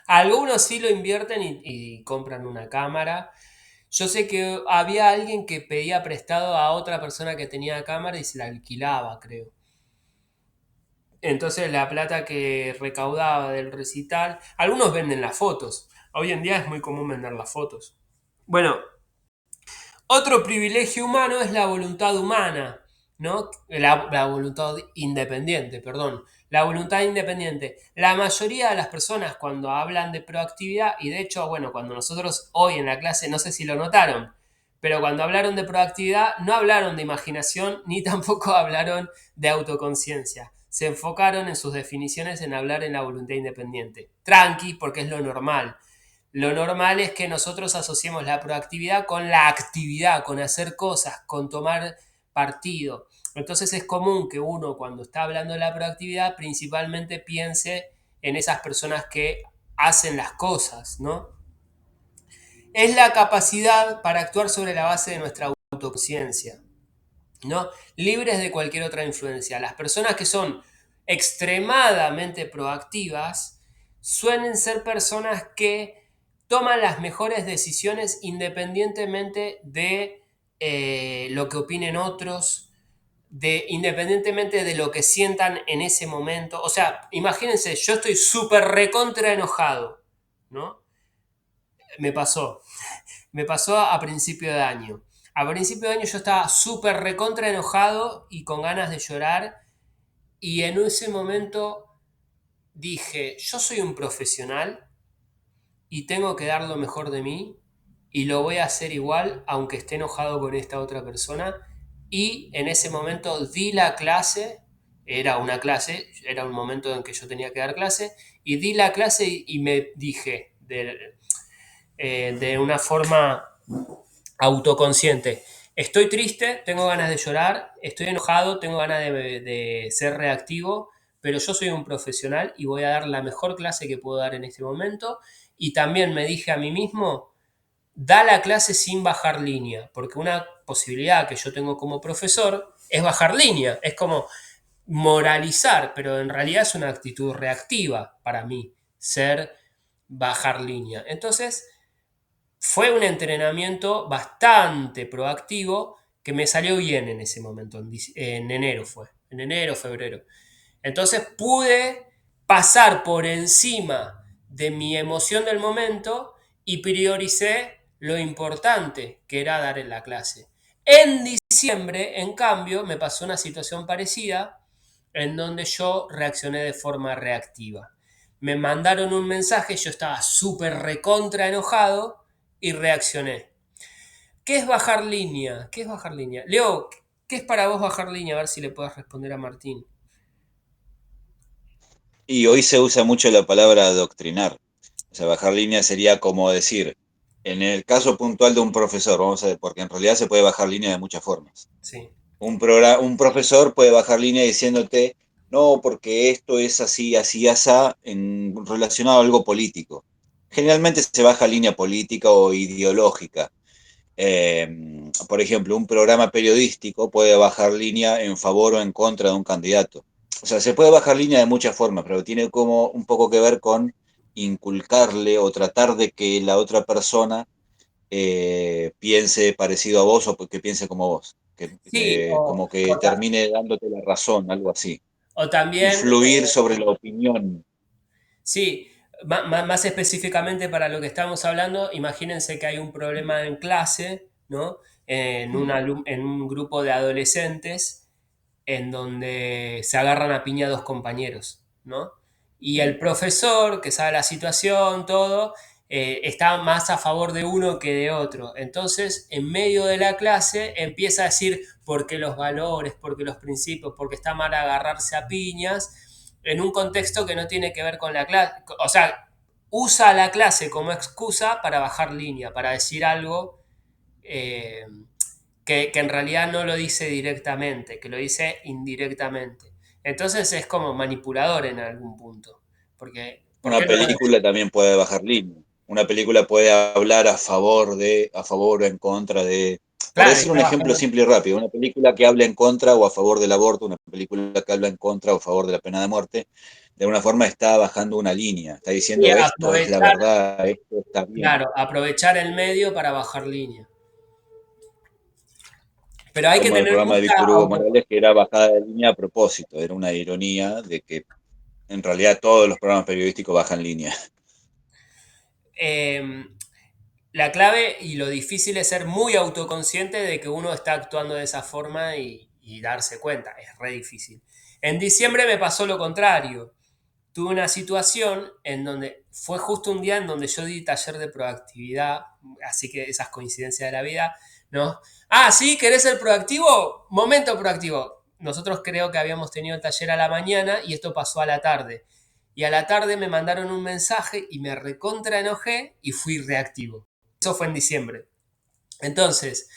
Algunos sí lo invierten y compran una cámara. Yo sé que había alguien que pedía prestado a otra persona que tenía cámara y se la alquilaba, creo. Entonces la plata que recaudaba del recital, algunos venden las fotos. Hoy en día es muy común vender las fotos. Bueno, otro privilegio humano es la voluntad humana, ¿no? La voluntad independiente, perdón. La voluntad independiente. La mayoría de las personas cuando hablan de proactividad, y de hecho, bueno, cuando nosotros hoy en la clase, no sé si lo notaron, Pero cuando hablaron de proactividad, no hablaron de imaginación ni tampoco hablaron de autoconciencia. Se enfocaron en sus definiciones en hablar en la voluntad independiente. Tranqui, porque es lo normal. Lo normal es que nosotros asociemos la proactividad con la actividad, con hacer cosas, con tomar partido. Entonces es común que uno cuando está hablando de la proactividad principalmente piense en esas personas que hacen las cosas, ¿no? Es la capacidad para actuar sobre la base de nuestra autoconciencia, ¿no? Libres de cualquier otra influencia. Las personas que son extremadamente proactivas suelen ser personas que toman las mejores decisiones independientemente de lo que opinen otros, independientemente de lo que sientan en ese momento. O sea, imagínense, yo estoy súper recontra enojado, ¿no? Me pasó. Me pasó a principio de año. A principio de año yo estaba súper recontra enojado y con ganas de llorar. Y en ese momento dije, yo soy un profesional y tengo que dar lo mejor de mí y lo voy a hacer igual aunque esté enojado con esta otra persona. Y en ese momento di la clase, era una clase, era un momento en que yo tenía que dar clase, y di la clase y me dije de una forma autoconsciente. Estoy triste, tengo ganas de llorar, estoy enojado, tengo ganas de ser reactivo, pero yo soy un profesional y voy a dar la mejor clase que puedo dar en este momento. Y también me dije a mí mismo, da la clase sin bajar línea, porque una posibilidad que yo tengo como profesor es bajar línea, es como moralizar, pero en realidad es una actitud reactiva para mí, ser bajar línea. Entonces, fue un entrenamiento bastante proactivo que me salió bien en ese momento, en enero fue, en enero, febrero. Entonces pude pasar por encima de mi emoción del momento y prioricé lo importante que era dar en la clase. En diciembre, en cambio, me pasó una situación parecida en donde yo reaccioné de forma reactiva. Me mandaron un mensaje, yo estaba súper recontra enojado y reaccioné. ¿Qué es bajar línea? ¿Qué es bajar línea? Leo, ¿qué es para vos bajar línea? A ver si le puedes responder a Martín. Y hoy se usa mucho la palabra adoctrinar. O sea, bajar línea sería como decir, en el caso puntual de un profesor, vamos a ver, porque en realidad se puede bajar línea de muchas formas. Sí. Un profesor puede bajar línea diciéndote, no, porque esto es así, así, asá, relacionado a algo político. Generalmente se baja línea política o ideológica. Por ejemplo, un programa periodístico puede bajar línea en favor o en contra de un candidato. O sea, se puede bajar línea de muchas formas, pero tiene como un poco que ver con inculcarle o tratar de que la otra persona piense parecido a vos o que piense como vos, Sí, como que termine dándote la razón, algo así. o también, Influir sobre la opinión. sí, más específicamente para lo que estamos hablando, imagínense que hay un problema en clase, ¿no? En un grupo de adolescentes en donde se agarran a piña dos compañeros, ¿no? Y el profesor, que sabe la situación, todo, está más a favor de uno que de otro. Entonces, en medio de la clase, empieza a decir por qué los valores, por qué los principios, porque está mal agarrarse a piñas, en un contexto que no tiene que ver con la clase. O sea, usa la clase como excusa para bajar línea, para decir algo eh, que en realidad no lo dice directamente, que lo dice indirectamente. Entonces es como manipulador en algún punto. ¿Por Una qué no lo película también puede bajar línea. Una película puede hablar a favor o en contra de, por Claro, decir un está ejemplo bajando. simple y rápido, una película que habla en contra o a favor del aborto, una película que habla en contra o a favor de la pena de muerte, de alguna forma está bajando una línea, está Y diciendo esto es la aprovechar, verdad, esto está bien. claro, aprovechar el medio para bajar línea. Pero hay que Como el tener programa de mucha Víctor Hugo auto. Morales, que era bajada de línea a propósito, era una ironía de que en realidad todos los programas periodísticos bajan línea. Eh, la clave y lo difícil es ser muy autoconsciente de que uno está actuando de esa forma y darse cuenta. Es re difícil. En diciembre me pasó lo contrario. Tuve una situación en donde fue justo un día en donde yo di taller de proactividad, así que esas coincidencias de la vida, ¿no? Ah, sí, ¿querés ser proactivo? Momento proactivo. Nosotros creo que habíamos tenido el taller a la mañana y esto pasó a la tarde. Y a la tarde me mandaron un mensaje y me recontra enojé y fui reactivo. Eso fue en diciembre. Entonces,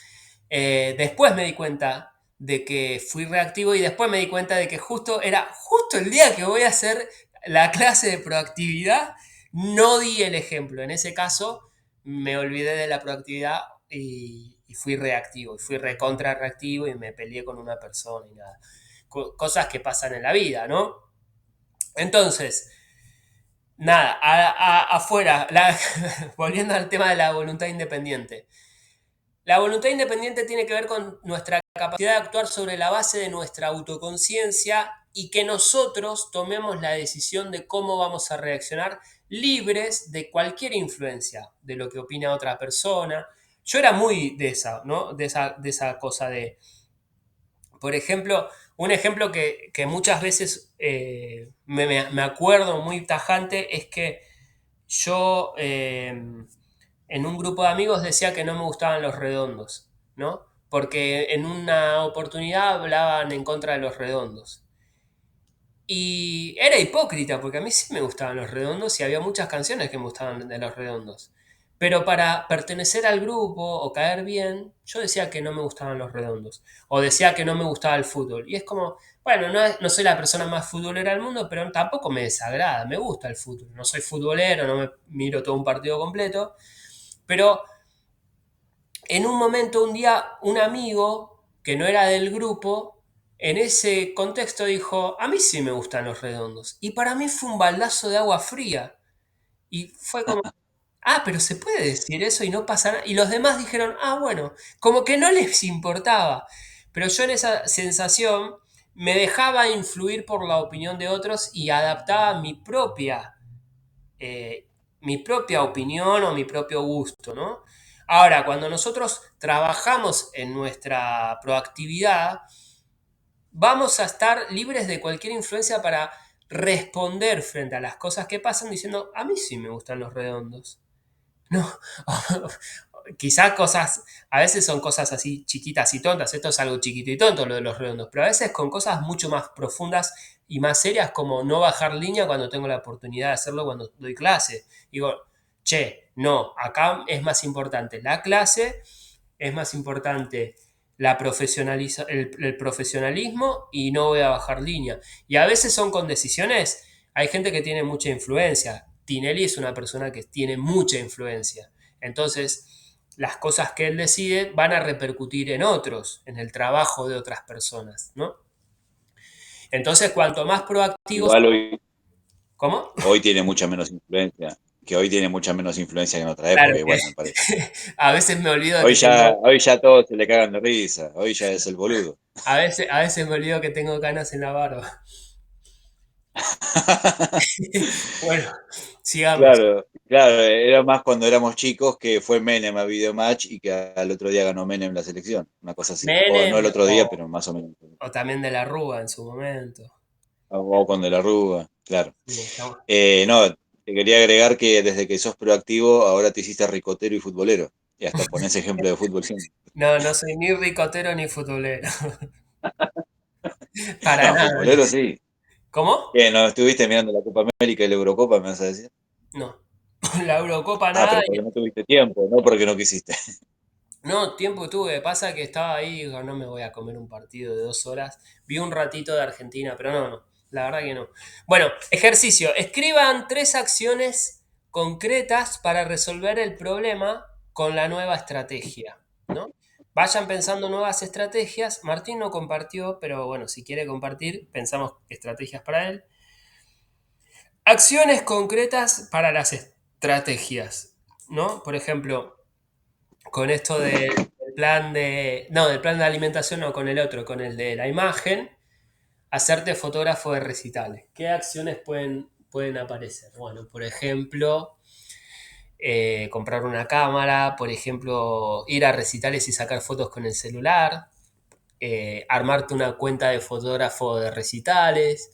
después me di cuenta de que fui reactivo y después me di cuenta de que era justo el día que voy a hacer la clase de proactividad, no di el ejemplo. En ese caso, me olvidé de la proactividad y fui reactivo, y fui recontra reactivo y me peleé con una persona y nada. Cosas que pasan en la vida, ¿no? Entonces, nada, afuera, volviendo al tema de la voluntad independiente. La voluntad independiente tiene que ver con nuestra capacidad de actuar sobre la base de nuestra autoconciencia y que nosotros tomemos la decisión de cómo vamos a reaccionar libres de cualquier influencia, de lo que opina otra persona. Yo era muy de esa, ¿no? De esa cosa de, por ejemplo, un ejemplo que muchas veces me acuerdo muy tajante es que yo en un grupo de amigos decía que no me gustaban los redondos, ¿no? Porque en una oportunidad hablaban en contra de los redondos. Y era hipócrita, porque a mí sí me gustaban los redondos y había muchas canciones que me gustaban de los redondos. Pero para pertenecer al grupo o caer bien, yo decía que no me gustaban los redondos. O decía que no me gustaba el fútbol. Y es como, bueno, no soy la persona más futbolera del mundo, pero tampoco me desagrada, me gusta el fútbol. No soy futbolero, no me miro todo un partido completo, pero en un momento, un día, un amigo que no era del grupo, en ese contexto dijo, a mí sí me gustan los redondos. Y para mí fue un baldazo de agua fría. Y fue como, ah, pero se puede decir eso y no pasa nada. Y los demás dijeron, ah, bueno, como que no les importaba. Pero yo en esa sensación me dejaba influir por la opinión de otros y adaptaba eh, mi propia opinión o mi propio gusto, ¿no? Ahora, cuando nosotros trabajamos en nuestra proactividad, vamos a estar libres de cualquier influencia para responder frente a las cosas que pasan diciendo, a mí sí me gustan los redondos. No, quizás cosas, a veces son cosas así chiquitas y tontas, esto es algo chiquito y tonto lo de los redondos, pero a veces con cosas mucho más profundas y más serias como no bajar línea cuando tengo la oportunidad de hacerlo cuando doy clase. Digo, che, no, acá es más importante la clase, es más importante el profesionalismo y no voy a bajar línea. Y a veces son con decisiones, hay gente que tiene mucha influencia. Tinelli es una persona que tiene mucha influencia. Entonces, las cosas que él decide van a repercutir en otros, en el trabajo de otras personas, ¿no? Entonces, cuanto más proactivos... Igual hoy, ¿Cómo? hoy tiene mucha menos influencia, que hoy tiene mucha menos influencia que en otra Claro época, que igual me parece. a veces me olvido de que tengo... Hoy ya todos se le cagan de risa, hoy ya es el boludo. A veces me olvido que tengo canas en la barba. Bueno, sigamos. Claro, claro, era más cuando éramos chicos que fue Menem a Videomatch y que al otro día ganó Menem la selección, una cosa así. O no Menem el otro día, pero más o menos. o también de la Rúa en su momento. O con De la Rúa, claro. Sí, estamos... No, te quería agregar que desde que sos proactivo, ahora te hiciste ricotero y futbolero. Y hasta ponés ejemplo de fútbol siempre. No, no soy ni ricotero ni futbolero. Para No, nada. futbolero sí. ¿Cómo? ¿No estuviste mirando la Copa América y la Eurocopa, me vas a decir? No. La Eurocopa Ah, nada. pero porque no tuviste tiempo, no porque no quisiste. No, tiempo tuve. Pasa que estaba ahí y digo, no me voy a comer un partido de 2 horas. Vi un ratito de Argentina, pero no, no. La verdad que no. Bueno, ejercicio. Escriban 3 acciones concretas para resolver el problema con la nueva estrategia, ¿no? Vayan pensando nuevas estrategias. Martín no compartió, pero bueno, si quiere compartir, pensamos estrategias para él. Acciones concretas para las estrategias, ¿no? Por ejemplo, con esto del plan de, no, del plan de alimentación, no, con el otro, con el de la imagen, hacerte fotógrafo de recitales. ¿Qué acciones pueden aparecer? Bueno, por ejemplo, comprar una cámara, por ejemplo, ir a recitales y sacar fotos con el celular, armarte una cuenta de fotógrafo de recitales,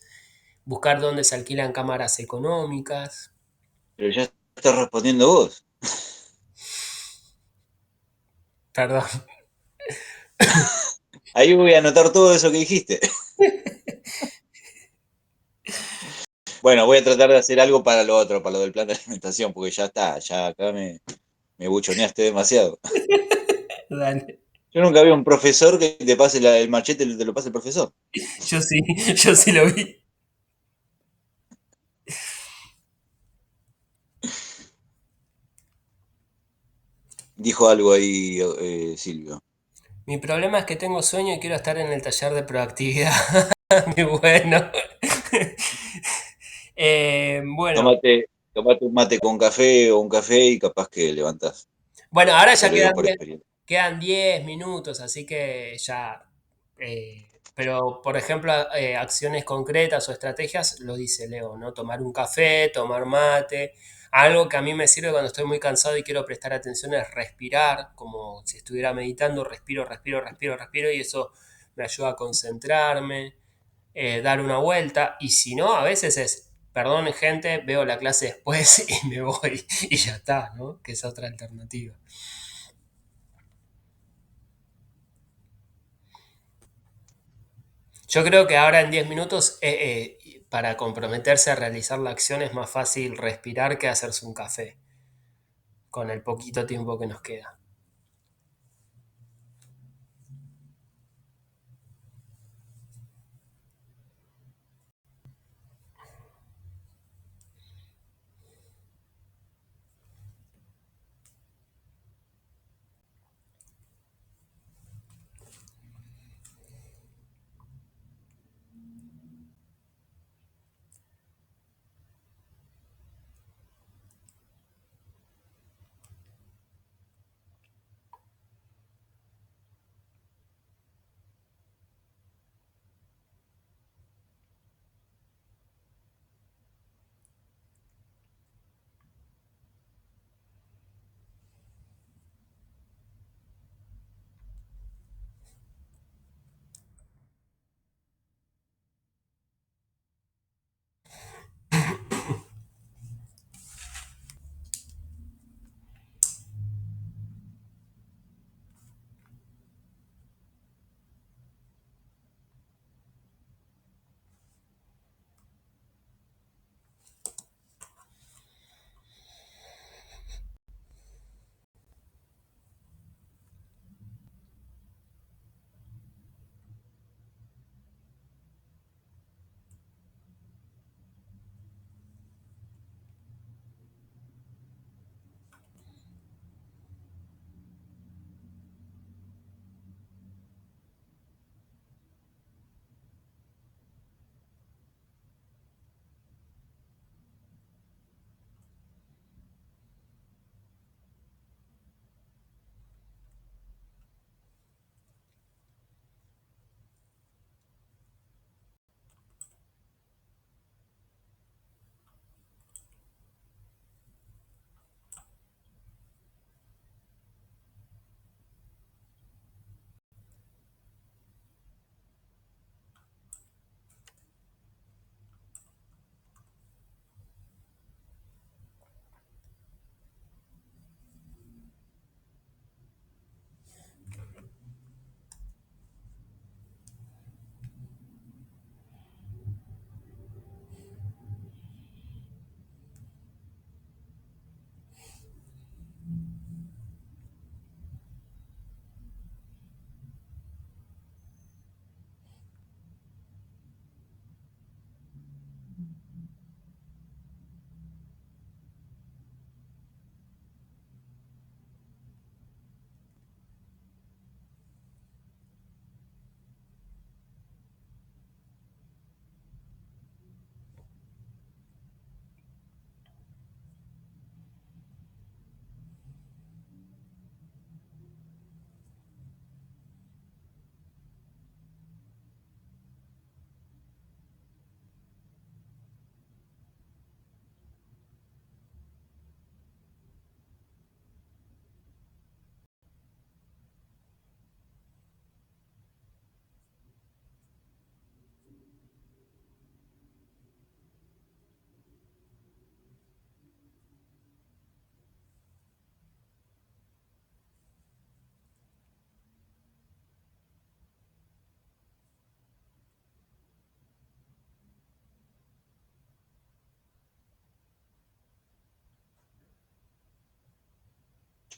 buscar dónde se alquilan cámaras económicas. Pero ya estás respondiendo vos. Perdón. Ahí voy a anotar todo eso que dijiste. Bueno, voy a tratar de hacer algo para lo otro, para lo del plan de alimentación, porque ya está, ya acá me buchoneaste demasiado. Dale. Yo nunca vi a un profesor que te pase el machete, te lo pase el profesor. Yo sí, yo sí lo vi. Dijo algo ahí, Silvio. Mi problema es que tengo sueño y quiero estar en el taller de proactividad. Muy bueno. Bueno, Tomate un mate con café o un café y capaz que levantás. bueno, ahora Te ya lo digo por experiencia. quedan 10 minutos, así que ya. Pero, por ejemplo, acciones concretas o estrategias, lo dice Leo, ¿no? Tomar un café, tomar mate. Algo que a mí me sirve cuando estoy muy cansado y quiero prestar atención es respirar, como si estuviera meditando, respiro, respiro, respiro, respiro, y eso me ayuda a concentrarme, dar una vuelta. Y si no, a veces es, perdón, gente, veo la clase después y me voy y ya está, ¿no? Que es otra alternativa. Yo creo que ahora en 10 minutos, para comprometerse a realizar la acción, es más fácil respirar que hacerse un café con el poquito tiempo que nos queda.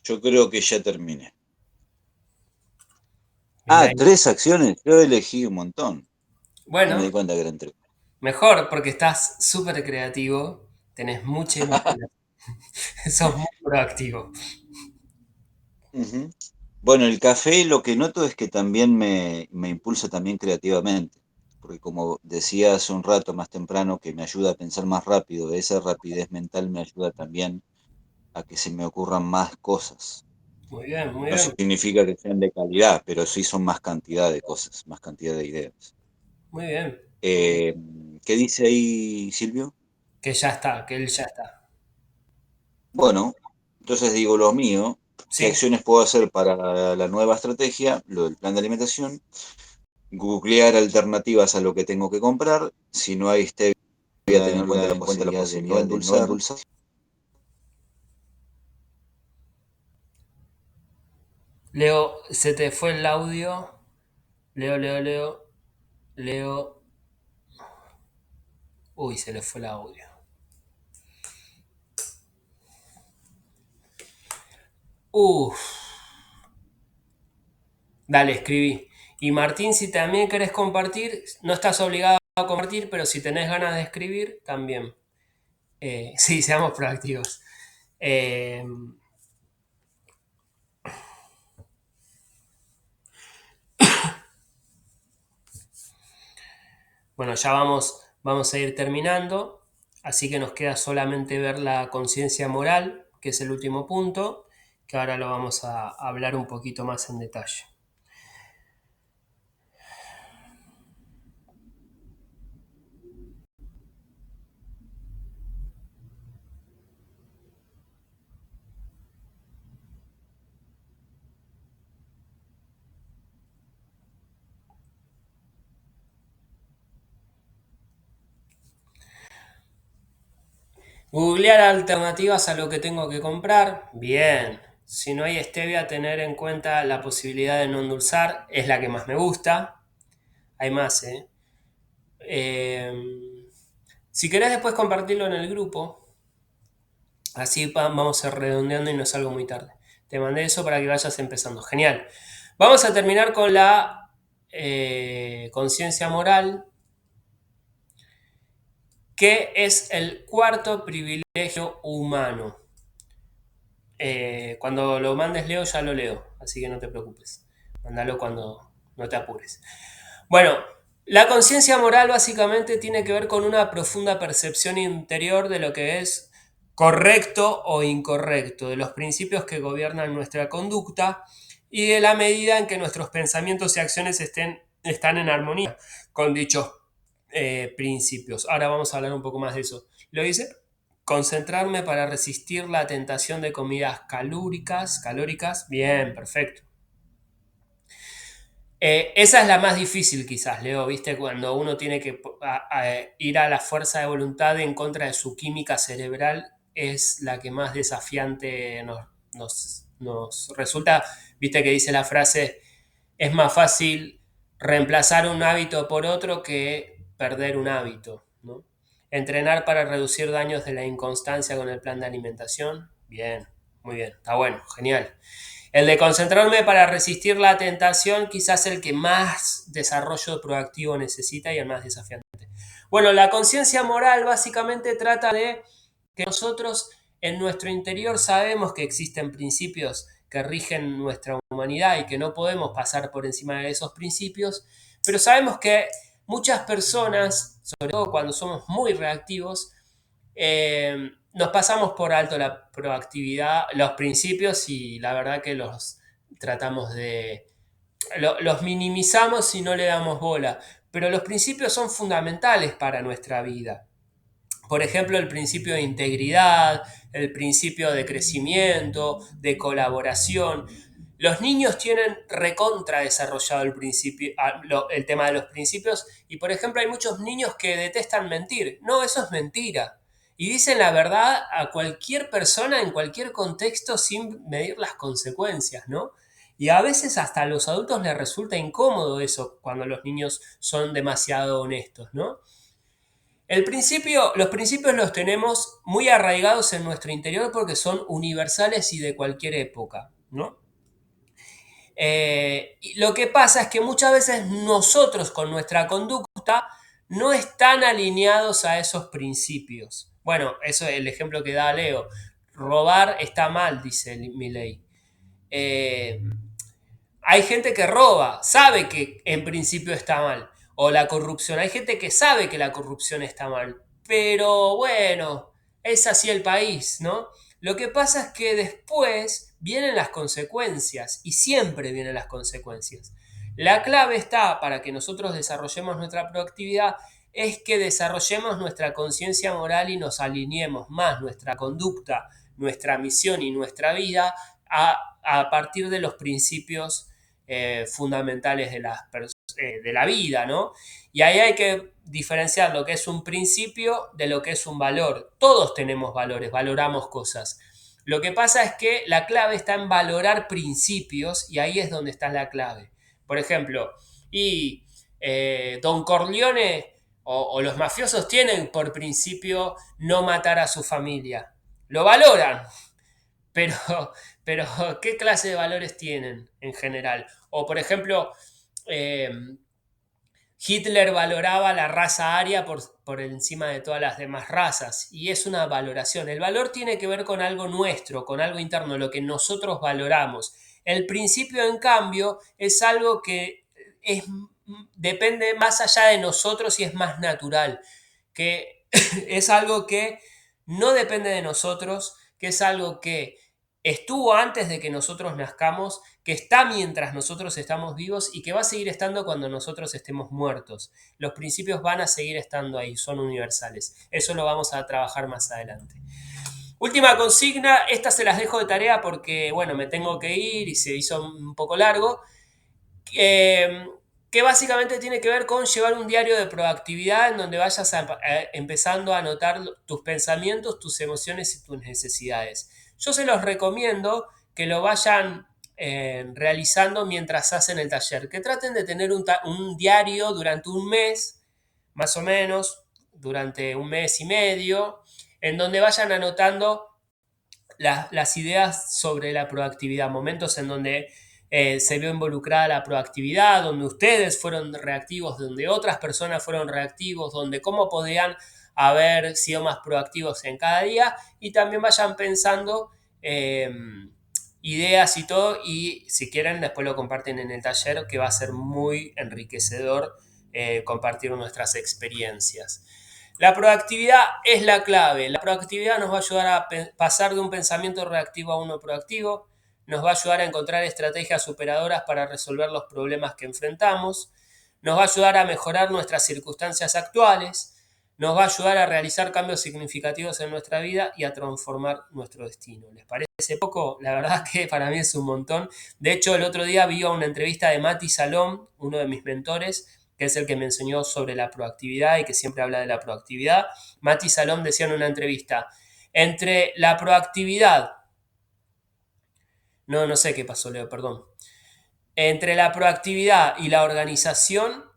Yo creo que ya terminé. Bien Ah, ahí. 3 acciones. Yo elegí un montón. No me Bueno, di cuenta que eran tres. mejor porque estás súper creativo, tenés mucha imaginación, sos muy proactivo. Ujú. Bueno, el café lo que noto es que también me impulsa también creativamente, porque como decía hace un rato más temprano, que me ayuda a pensar más rápido, esa rapidez mental me ayuda también a que se me ocurran más cosas. Muy bien, muy No bien, significa que sean de calidad, pero sí son más cantidad de cosas, más cantidad de ideas. muy bien. Eh, ¿Qué dice ahí Silvio? Que ya está, que él ya está. Bueno, entonces digo lo mío, ¿qué Sí, acciones puedo hacer para la nueva estrategia, lo del plan de alimentación? Googlear alternativas a lo que tengo que comprar. Si no hay stevia, tener tener la en cuenta la posibilidad posibilidad de de no no endulzar. endulzar. Leo, se te fue el audio. Leo, Leo, Leo, Leo. Uy, se le fue el audio. Uf, dale, escribí. Y Martín, si también querés compartir, no estás obligado a compartir, pero si tenés ganas de escribir, también. Sí, seamos proactivos. Eh, bueno, ya vamos a ir terminando, así que nos queda solamente ver la conciencia moral, que es el último punto, que ahora lo vamos a hablar un poquito más en detalle. Googlear alternativas a lo que tengo que comprar. Bien. Si no hay stevia, tener en cuenta la posibilidad de no endulzar. Es la que más me gusta. Hay más, ¿eh? Eh, si querés después compartirlo en el grupo, así vamos a ir redondeando y no salgo muy tarde. Te mandé eso para que vayas empezando. Genial. Vamos a terminar con la conciencia moral, que es el cuarto privilegio humano. Cuando lo mandes Leo, ya lo leo, así que no te preocupes. Mándalo cuando no te apures. Bueno, la conciencia moral básicamente tiene que ver con una profunda percepción interior de lo que es correcto o incorrecto, de los principios que gobiernan nuestra conducta y de la medida en que nuestros pensamientos y acciones están en armonía con dichos principios. Ahora vamos a hablar un poco más de eso. Lo dice, concentrarme para resistir la tentación de comidas calóricas, bien, perfecto. Esa es la más difícil quizás, Leo, ¿viste? Cuando uno tiene que ir a la fuerza de voluntad en contra de su química cerebral, es la que más desafiante nos resulta. ¿Viste que dice la frase, es más fácil reemplazar un hábito por otro que perder un hábito, ¿no? Entrenar para reducir daños de la inconstancia con el plan de alimentación, bien, muy bien, está bueno, genial. El de concentrarme para resistir la tentación, quizás el que más desarrollo proactivo necesita y el más desafiante. Bueno, la conciencia moral básicamente trata de que nosotros en nuestro interior sabemos que existen principios que rigen nuestra humanidad y que no podemos pasar por encima de esos principios, pero sabemos que muchas personas, sobre todo cuando somos muy reactivos, nos pasamos por alto la proactividad, los principios y la verdad que los tratamos de... los minimizamos y no le damos bola, pero los principios son fundamentales para nuestra vida. Por ejemplo, el principio de integridad, el principio de crecimiento, de colaboración. Los niños tienen recontra desarrollado el tema de los principios y, por ejemplo, hay muchos niños que detestan mentir. No, eso es mentira. Y dicen la verdad a cualquier persona en cualquier contexto sin medir las consecuencias, ¿no? Y a veces hasta a los adultos les resulta incómodo eso cuando los niños son demasiado honestos, ¿no? Los principios los tenemos muy arraigados en nuestro interior porque son universales y de cualquier época, ¿no? Y lo que pasa es que muchas veces nosotros con nuestra conducta no están alineados a esos principios. Bueno, eso es el ejemplo que da Leo. Robar está mal, dice Milei. Eh, Hay gente que roba, sabe que en principio está mal. O la corrupción, hay gente que sabe que la corrupción está mal. Pero bueno, es así el país, ¿no? Lo que pasa es que después vienen las consecuencias y siempre vienen las consecuencias. La clave está para que nosotros desarrollemos nuestra proactividad es que desarrollemos nuestra conciencia moral y nos alineemos más nuestra conducta, nuestra misión y nuestra vida a partir de los principios fundamentales de la vida, ¿no? Y ahí hay que diferenciar lo que es un principio de lo que es un valor. Todos tenemos valores, valoramos cosas. Lo que pasa es que la clave está en valorar principios y ahí es donde está la clave. Por ejemplo, Don Corleone o los mafiosos tienen por principio no matar a su familia. Lo valoran, pero, pero ¿qué clase de valores tienen en general? O por ejemplo, eh, Hitler valoraba la raza aria por encima de todas las demás razas y es una valoración. El valor tiene que ver con algo nuestro, con algo interno, lo que nosotros valoramos. El principio, en cambio, es algo que es, depende más allá de nosotros y es más natural, que es algo que no depende de nosotros, que es algo que estuvo antes de que nosotros nazcamos, que está mientras nosotros estamos vivos y que va a seguir estando cuando nosotros estemos muertos. Los principios van a seguir estando ahí, son universales. Eso lo vamos a trabajar más adelante. Última consigna, esta se las dejo de tarea porque, bueno, me tengo que ir y se hizo un poco largo. Que básicamente tiene que ver con llevar un diario de proactividad en donde vayas empezando a anotar tus pensamientos, tus emociones y tus necesidades. Yo se los recomiendo que lo vayan realizando mientras hacen el taller, que traten de tener un diario durante un mes, más o menos, durante un mes y medio, en donde vayan anotando las ideas sobre la proactividad, momentos en donde se vio involucrada la proactividad, donde ustedes fueron reactivos, donde otras personas fueron reactivos, donde cómo podían haber sido más proactivos en cada día y también vayan pensando ideas y todo y si quieren después lo comparten en el taller que va a ser muy enriquecedor compartir nuestras experiencias. La proactividad es la clave. La proactividad nos va a ayudar a pasar de un pensamiento reactivo a uno proactivo, nos va a ayudar a encontrar estrategias superadoras para resolver los problemas que enfrentamos, nos va a ayudar a mejorar nuestras circunstancias actuales, nos va a ayudar a realizar cambios significativos en nuestra vida y a transformar nuestro destino. ¿Les parece poco? La verdad que para mí es un montón. De hecho, el otro día vi una entrevista de Mati Salom, uno de mis mentores, que es el que me enseñó sobre la proactividad y que siempre habla de la proactividad. Mati Salom decía en una entrevista, entre la proactividad, no sé qué pasó, Leo, perdón. Entre la proactividad y la organización,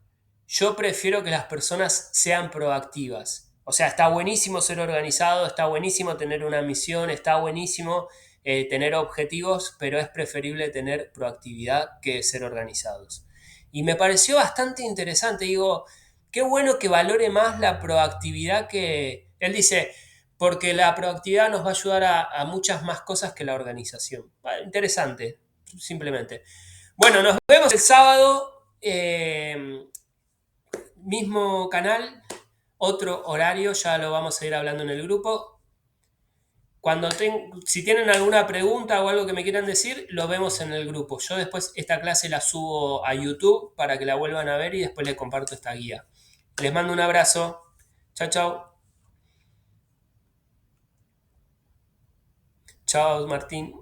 yo prefiero que las personas sean proactivas. O sea, está buenísimo ser organizado, está buenísimo tener una misión, está buenísimo tener objetivos, pero es preferible tener proactividad que ser organizados. Y me pareció bastante interesante, digo, qué bueno que valore más la proactividad que... Él dice, porque la proactividad nos va a ayudar a muchas más cosas que la organización. Interesante, simplemente. Bueno, nos vemos el sábado, mismo canal, otro horario, ya lo vamos a ir hablando en el grupo. Si tienen alguna pregunta o algo que me quieran decir, lo vemos en el grupo. Yo después esta clase la subo a YouTube para que la vuelvan a ver y después les comparto esta guía. Les mando un abrazo. Chao, chao. Chao, Martín.